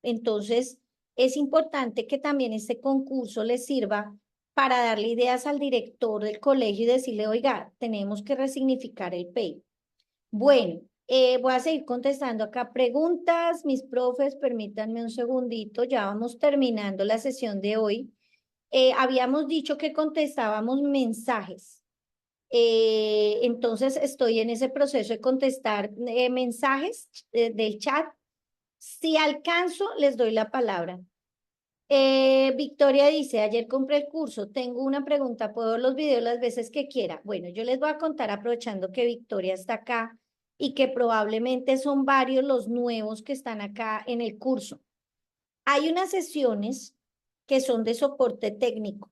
Entonces, es importante que también este concurso les sirva para darle ideas al director del colegio y decirle, oiga, tenemos que resignificar el PEI. Bueno, voy a seguir contestando acá preguntas. Mis profes, permítanme un segundito, ya vamos terminando la sesión de hoy. Habíamos dicho que contestábamos mensajes. Entonces estoy en ese proceso de contestar mensajes del chat. Si alcanzo, les doy la palabra. Victoria dice, ayer compré el curso, tengo una pregunta, ¿puedo ver los videos las veces que quiera? Bueno, yo les voy a contar aprovechando que Victoria está acá y que probablemente son varios los nuevos que están acá en el curso. Hay unas sesiones que son de soporte técnico.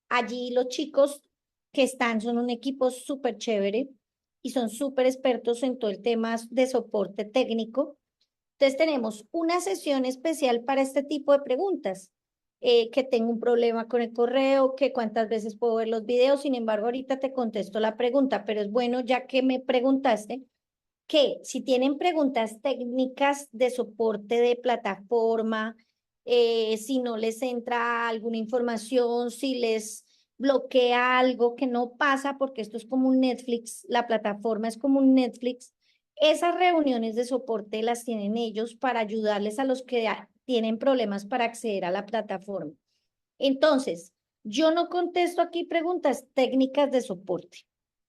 Allí los chicos que están son un equipo súper chévere y son súper expertos en todo el tema de soporte técnico. Entonces tenemos una sesión especial para este tipo de preguntas. Que tengo un problema con el correo, que cuántas veces puedo ver los videos. Sin embargo, ahorita te contesto la pregunta, pero es bueno ya que me preguntaste que si tienen preguntas técnicas de soporte de plataforma, si no les entra alguna información, si les bloquea algo que no pasa, porque esto es como un Netflix, la plataforma es como un Netflix, esas reuniones de soporte las tienen ellos para ayudarles a los que tienen problemas para acceder a la plataforma. Entonces, yo no contesto aquí preguntas técnicas de soporte.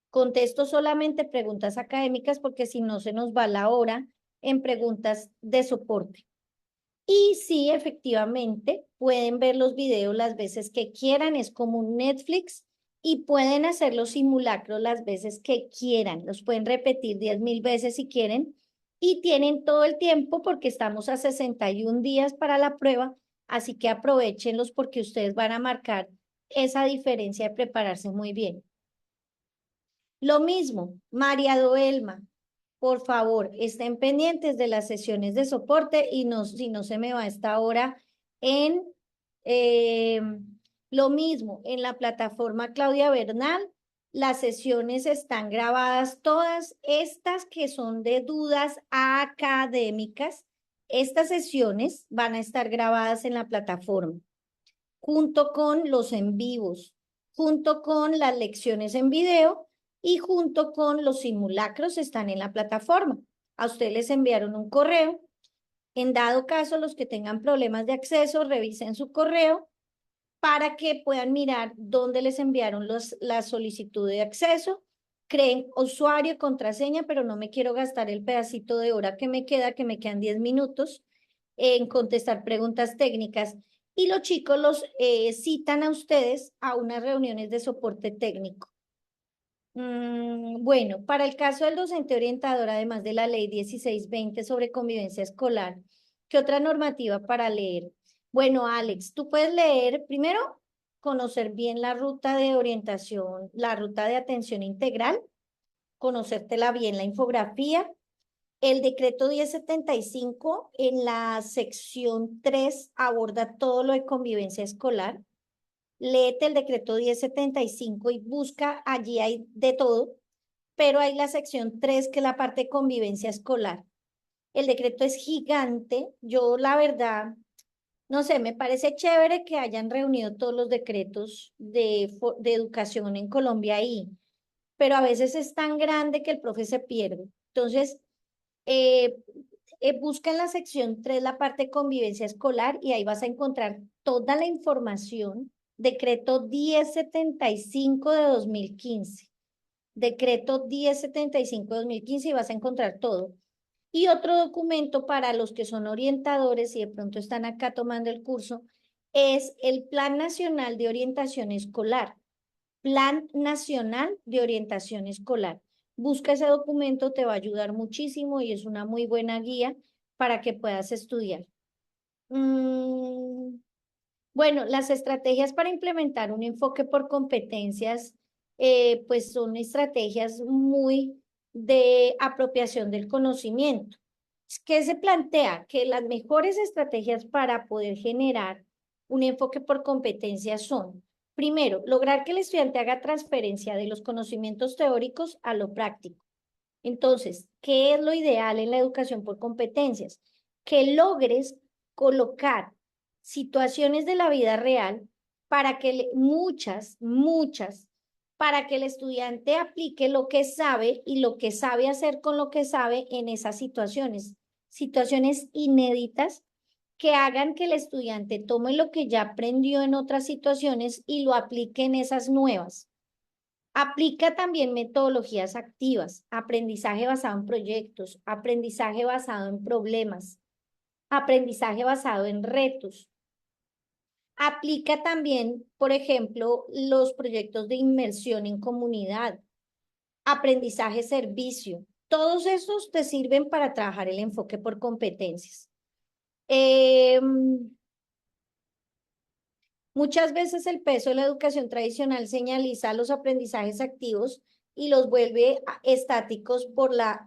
Contesto solamente preguntas académicas porque si no se nos va la hora en preguntas de soporte. Y sí, efectivamente, pueden ver los videos las veces que quieran, es como un Netflix y pueden hacer los simulacros las veces que quieran, los pueden repetir 10.000 veces si quieren y tienen todo el tiempo porque estamos a 61 días para la prueba Así que aprovechenlos porque ustedes van a marcar esa diferencia de prepararse muy bien. Lo mismo, María Doelma, por favor, estén pendientes de las sesiones de soporte y no, si no se me va a esta hora en eh, lo mismo, en la plataforma Claudia Bernal, las sesiones están grabadas, todas estas que son de dudas académicas, estas sesiones van a estar grabadas en la plataforma, junto con los en vivos, junto con las lecciones en video y junto con los simulacros están en la plataforma. A ustedes les enviaron un correo. En dado caso, los que tengan problemas de acceso, revisen su correo para que puedan mirar dónde les enviaron la solicitud de acceso. Creen usuario y contraseña, pero no me quiero gastar el pedacito de hora que me quedan 10 minutos en contestar preguntas técnicas. Y los chicos los citan a ustedes a unas reuniones de soporte técnico. Bueno, para el caso del docente orientador, además de la ley 1620 sobre convivencia escolar, ¿qué otra normativa para leer? Bueno, Alex, tú puedes leer primero, conocer bien la ruta de orientación, la ruta de atención integral, conocértela bien la infografía. El decreto 1075 en la sección 3 aborda todo lo de convivencia escolar. Léete el decreto 1075 y busca, allí hay de todo, pero hay la sección 3 que es la parte de convivencia escolar. El decreto es gigante. Yo, la verdad, no sé, me parece chévere que hayan reunido todos los decretos de educación en Colombia ahí, pero a veces es tan grande que el profe se pierde. Entonces, eh, busca en la sección 3 la parte de convivencia escolar y ahí vas a encontrar toda la información. Decreto 1075 de 2015. Decreto 1075 de 2015 y vas a encontrar todo. Y otro documento para los que son orientadores y de pronto están acá tomando el curso es el Plan Nacional de Orientación Escolar. Plan Nacional de Orientación Escolar. Busca ese documento, te va a ayudar muchísimo y es una muy buena guía para que puedas estudiar. Mm, bueno, las estrategias para implementar un enfoque por competencias, pues son estrategias muy de apropiación del conocimiento. ¿Qué se plantea? Que las mejores estrategias para poder generar un enfoque por competencias son, primero, lograr que el estudiante haga transferencia de los conocimientos teóricos a lo práctico. Entonces, ¿qué es lo ideal en la educación por competencias? Que logres colocar situaciones de la vida real para que muchas, para que el estudiante aplique lo que sabe y lo que sabe hacer con lo que sabe en esas situaciones, situaciones inéditas que hagan que el estudiante tome lo que ya aprendió en otras situaciones y lo aplique en esas nuevas. Aplica también metodologías activas, aprendizaje basado en proyectos, aprendizaje basado en problemas, aprendizaje basado en retos. Aplica también, por ejemplo, los proyectos de inmersión en comunidad, aprendizaje servicio. Todos esos te sirven para trabajar el enfoque por competencias. Muchas veces el peso de la educación tradicional señaliza los aprendizajes activos y los vuelve estáticos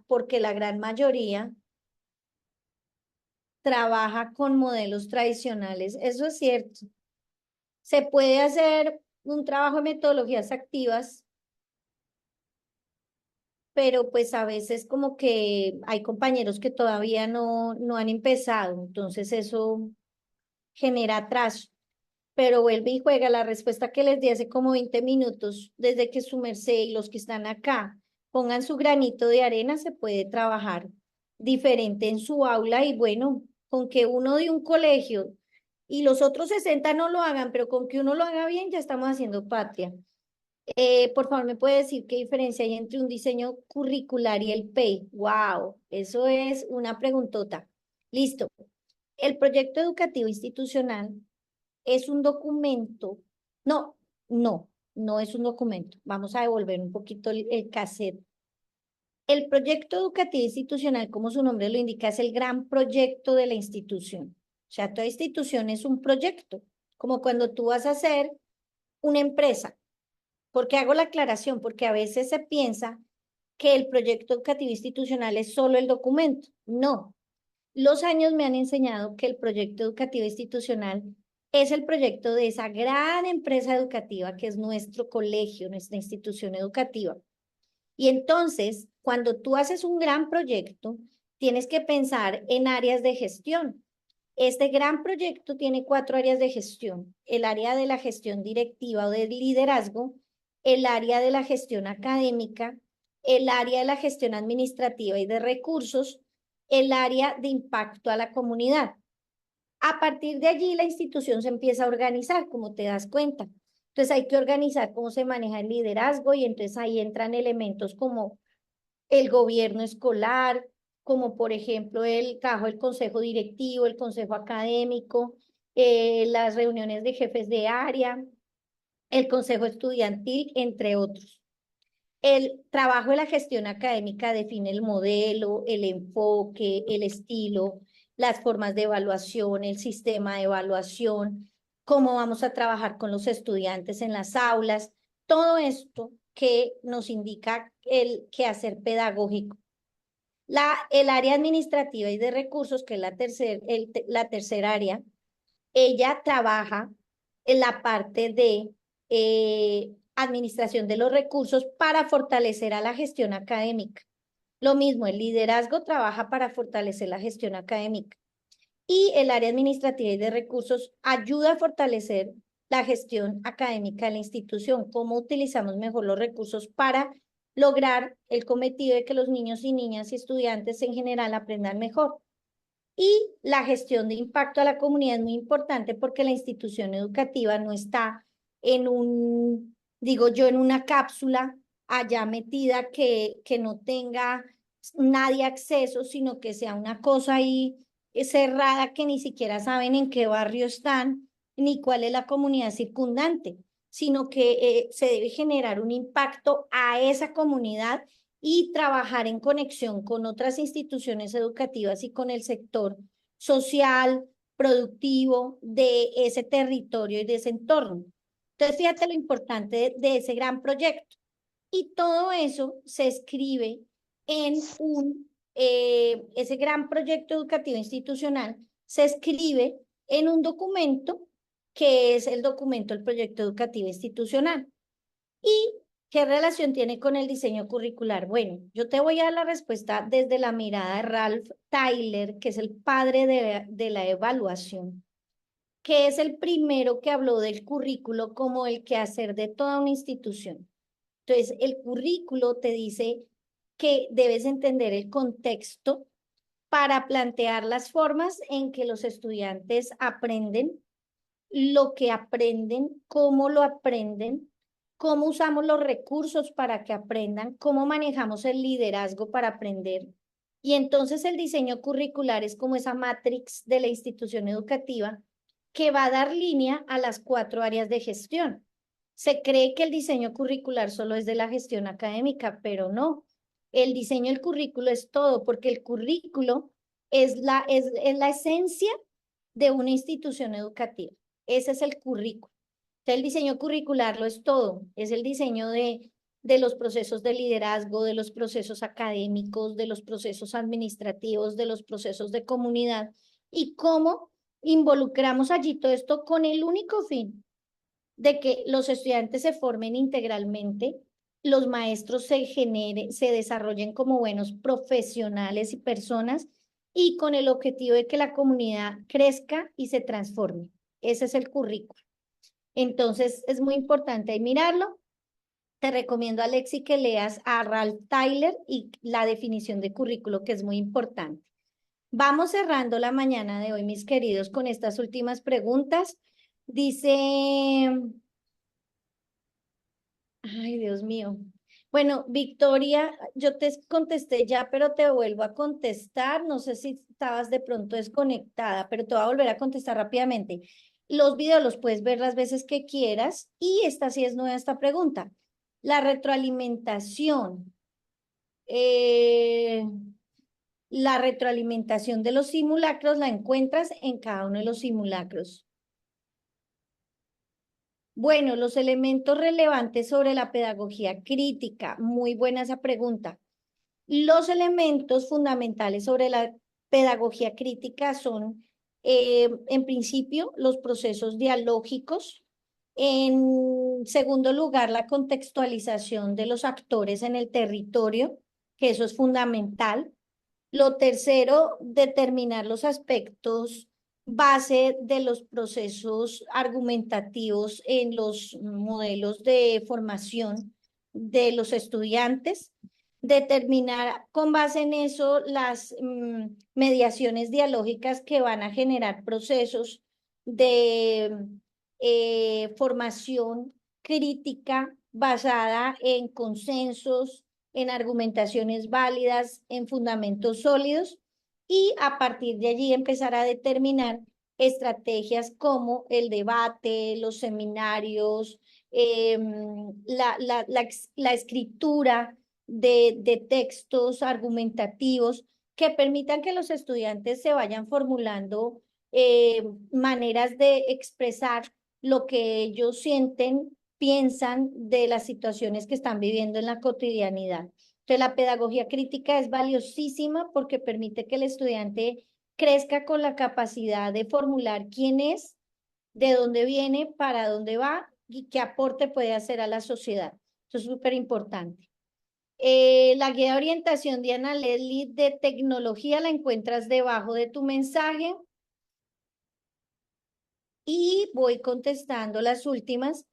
porque la gran mayoría trabaja con modelos tradicionales. Eso es cierto. Se puede hacer un trabajo de metodologías activas, pero pues a veces como que hay compañeros que todavía no han empezado, entonces eso genera atraso. Pero vuelve y juega la respuesta que les di hace como 20 minutos, desde que su merced y los que están acá pongan su granito de arena, se puede trabajar diferente en su aula y bueno, con que uno de un colegio y los otros 60 no lo hagan, pero con que uno lo haga bien, ya estamos haciendo patria. Por favor, ¿me puede decir qué diferencia hay entre un diseño curricular y el PEI? Wow, eso es una preguntota. Listo. El proyecto educativo institucional es un documento. No, no es un documento. Vamos a devolver un poquito el cassette. El proyecto educativo institucional, como su nombre lo indica, es el gran proyecto de la institución. sea, toda institución es un proyecto, como cuando tú vas a hacer una empresa. ¿Por qué hago la aclaración? Porque a veces se piensa que el proyecto educativo institucional es solo el documento. No, los años me han enseñado que el proyecto educativo institucional es el proyecto de esa gran empresa educativa que es nuestro colegio, nuestra institución educativa. Y entonces, cuando tú haces un gran proyecto, tienes que pensar en áreas de gestión. Este gran proyecto tiene 4 áreas de gestión: el área de la gestión directiva o del liderazgo, el área de la gestión académica, el área de la gestión administrativa y de recursos, el área de impacto a la comunidad. A partir de allí, la institución se empieza a organizar, como te das cuenta. Entonces hay que organizar cómo se maneja el liderazgo y entonces ahí entran elementos como el gobierno escolar, como por ejemplo el trabajo del consejo directivo, el consejo académico, las reuniones de jefes de área, el consejo estudiantil, entre otros. El trabajo de la gestión académica define el modelo, el enfoque, el estilo, las formas de evaluación, el sistema de evaluación, cómo vamos a trabajar con los estudiantes en las aulas, todo esto que nos indica el quehacer pedagógico. El área administrativa y de recursos, que es la tercera área, ella trabaja en la parte de administración de los recursos para fortalecer a la gestión académica. Lo mismo, el liderazgo trabaja para fortalecer la gestión académica. Y el área administrativa y de recursos ayuda a fortalecer la gestión académica de la institución, cómo utilizamos mejor los recursos para lograr el cometido de que los niños y niñas y estudiantes en general aprendan mejor. Y la gestión de impacto a la comunidad es muy importante porque la institución educativa no está en digo yo, en una cápsula allá metida que no tenga nadie acceso, sino que sea una cosa ahí cerrada que ni siquiera saben en qué barrio están ni cuál es la comunidad circundante, sino que se debe generar un impacto a esa comunidad y trabajar en conexión con otras instituciones educativas y con el sector social, productivo de ese territorio y de ese entorno. Entonces, fíjate lo importante de ese gran proyecto. Y todo eso se escribe en ese gran proyecto educativo institucional se escribe en un documento que es el documento del proyecto educativo institucional. ¿Y qué relación tiene con el diseño curricular? Bueno, yo te voy a dar la respuesta desde la mirada de Ralph Tyler, que es el padre de la evaluación, que es el primero que habló del currículo como el quehacer de toda una institución. Entonces, el currículo te dice que debes entender el contexto para plantear las formas en que los estudiantes aprenden, lo que aprenden, cómo lo aprenden, cómo usamos los recursos para que aprendan, cómo manejamos el liderazgo para aprender. Y entonces el diseño curricular es como esa matrix de la institución educativa que va a dar línea a las 4 áreas de gestión. Se cree que el diseño curricular solo es de la gestión académica, pero no. El diseño del currículo es todo, porque el currículo es la esencia de una institución educativa. Ese es el currículo. Entonces, el diseño curricular lo es todo. Es el diseño de los procesos de liderazgo, de los procesos académicos, de los procesos administrativos, de los procesos de comunidad y cómo involucramos allí todo esto con el único fin de que los estudiantes se formen integralmente, los maestros se desarrollen como buenos profesionales y personas y con el objetivo de que la comunidad crezca y se transforme. Ese es el currículo. Entonces, es muy importante mirarlo. Te recomiendo, Alexi, que leas a Ralph Tyler y la definición de currículo, que es muy importante. Vamos cerrando la mañana de hoy, mis queridos, con estas últimas preguntas. Dice, ay, Dios mío. Bueno, Victoria, yo te contesté ya, pero te vuelvo a contestar. No sé si estabas de pronto desconectada, pero te voy a volver a contestar rápidamente. Los videos los puedes ver las veces que quieras y esta sí es nueva esta pregunta. La retroalimentación. Eh, La retroalimentación de los simulacros la encuentras en cada uno de los simulacros. Bueno, los elementos relevantes sobre la pedagogía crítica. Muy buena esa pregunta. Los elementos fundamentales sobre la pedagogía crítica son, en principio, los procesos dialógicos. En segundo lugar, la contextualización de los actores en el territorio, que eso es fundamental. Lo tercero, determinar los aspectos base de los procesos argumentativos en los modelos de formación de los estudiantes. Determinar con base en eso las mediaciones dialógicas que van a generar procesos de formación crítica basada en consensos, en argumentaciones válidas, en fundamentos sólidos, y a partir de allí empezar a determinar estrategias como el debate, los seminarios, la escritura de textos argumentativos que permitan que los estudiantes se vayan formulando maneras de expresar lo que ellos sienten, piensan de las situaciones que están viviendo en la cotidianidad. Entonces, la pedagogía crítica es valiosísima porque permite que el estudiante crezca con la capacidad de formular quién es, de dónde viene, para dónde va y qué aporte puede hacer a la sociedad. Eso es súper importante. La guía de orientación de Ana Leslie de tecnología la encuentras debajo de tu mensaje. Y voy contestando las últimas.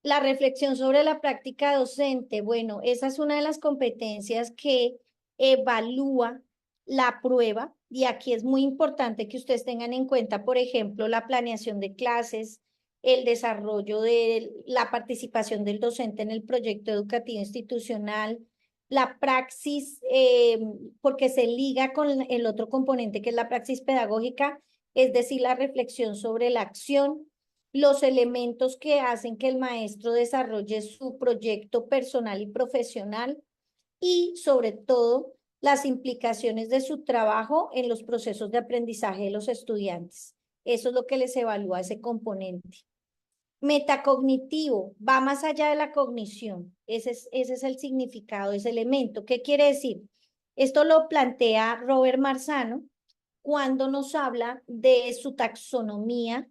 La reflexión sobre la práctica docente. Bueno, esa es una de las competencias que evalúa la prueba, y aquí es muy importante que ustedes tengan en cuenta, por ejemplo, la planeación de clases, el desarrollo de la participación del docente en el proyecto educativo institucional, la praxis, porque se liga con el otro componente que es la praxis pedagógica, es decir, la reflexión sobre la acción, los elementos que hacen que el maestro desarrolle su proyecto personal y profesional, y sobre todo las implicaciones de su trabajo en los procesos de aprendizaje de los estudiantes. Eso es lo que les evalúa ese componente. Metacognitivo, va más allá de la cognición. Ese es el significado de ese elemento. ¿Qué quiere decir? Esto lo plantea Robert Marzano cuando nos habla de su taxonomía,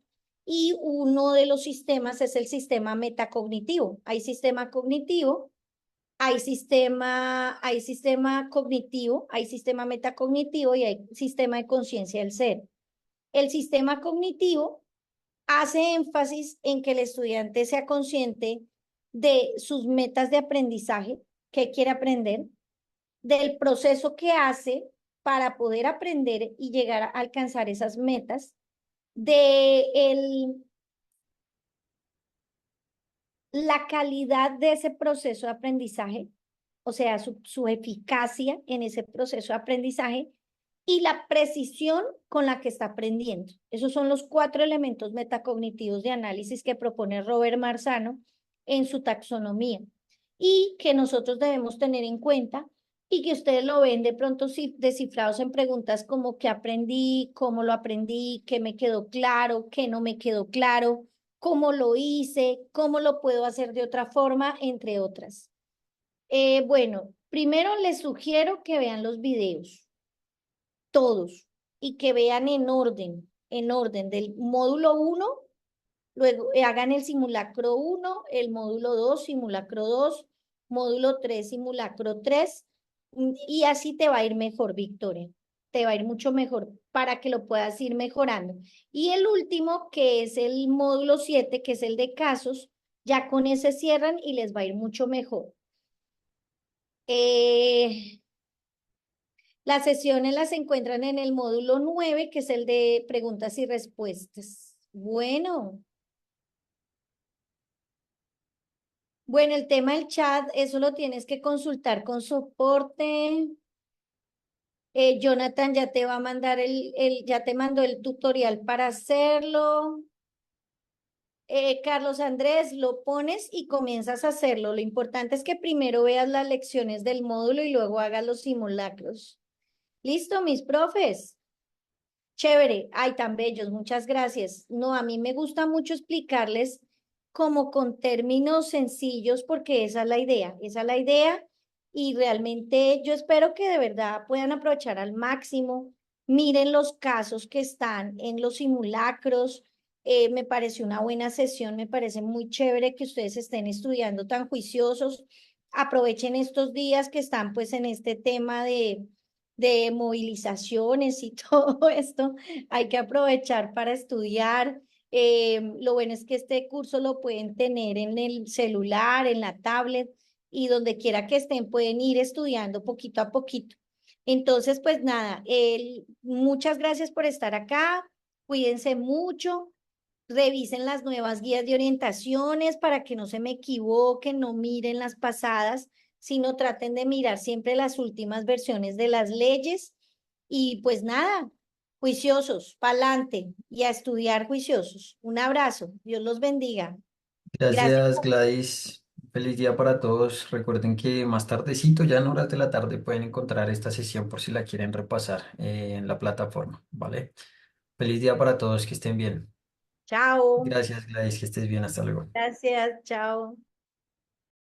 y uno de los sistemas es el sistema metacognitivo. Hay sistema cognitivo, hay sistema cognitivo, hay sistema metacognitivo y hay sistema de conciencia del ser. El sistema cognitivo hace énfasis en que el estudiante sea consciente de sus metas de aprendizaje, qué quiere aprender, del proceso que hace para poder aprender y llegar a alcanzar esas metas, de la calidad de ese proceso de aprendizaje, o sea, su eficacia en ese proceso de aprendizaje, y la precisión con la que está aprendiendo. Esos son los 4 elementos metacognitivos de análisis que propone Robert Marzano en su taxonomía, y que nosotros debemos tener en cuenta, y que ustedes lo ven de pronto descifrados en preguntas como qué aprendí, cómo lo aprendí, qué me quedó claro, qué no me quedó claro, cómo lo hice, cómo lo puedo hacer de otra forma, entre otras. Bueno, primero les sugiero que vean los videos, todos, y que vean en orden del módulo 1, luego hagan el simulacro 1, el módulo 2, simulacro 2, módulo 3, simulacro 3, y así te va a ir mejor, Victoria. Te va a ir mucho mejor para que lo puedas ir mejorando. Y el último, que es el módulo 7, que es el de casos, ya con ese cierran y les va a ir mucho mejor. Las sesiones las encuentran en el módulo 9, que es el de preguntas y respuestas. Bueno, el tema del chat, eso lo tienes que consultar con soporte. Jonathan ya te va a mandar ya te mandó el tutorial para hacerlo. Carlos Andrés, lo pones y comienzas a hacerlo. Lo importante es que primero veas las lecciones del módulo y luego hagas los simulacros. Listo, mis profes. Chévere. Ay, tan bellos. Muchas gracias. No, a mí me gusta mucho explicarles como con términos sencillos porque esa es la idea. Esa es la idea y realmente yo espero que de verdad puedan aprovechar al máximo. Miren los casos que están en los simulacros. Me parece una buena sesión, me parece muy chévere que ustedes estén estudiando tan juiciosos. Aprovechen estos días que están pues en este tema de movilizaciones y todo esto. Hay que aprovechar para estudiar. Lo bueno es que este curso lo pueden tener en el celular, en la tablet y donde quiera que estén pueden ir estudiando poquito a poquito. Entonces, pues nada, muchas gracias por estar acá. Cuídense mucho. Revisen las nuevas guías de orientaciones para que no se me equivoquen, no miren las pasadas, sino traten de mirar siempre las últimas versiones de las leyes. Y pues nada, juiciosos, pa'lante y a estudiar juiciosos. Un abrazo, Dios los bendiga. Gracias. Gracias, Gladys. Feliz día para todos. Recuerden que más tardecito, ya en horas de la tarde, pueden encontrar esta sesión por si la quieren repasar en la plataforma, ¿vale? Feliz día para todos, que estén bien. Chao. Gracias, Gladys, que estés bien. Hasta luego. Gracias, chao.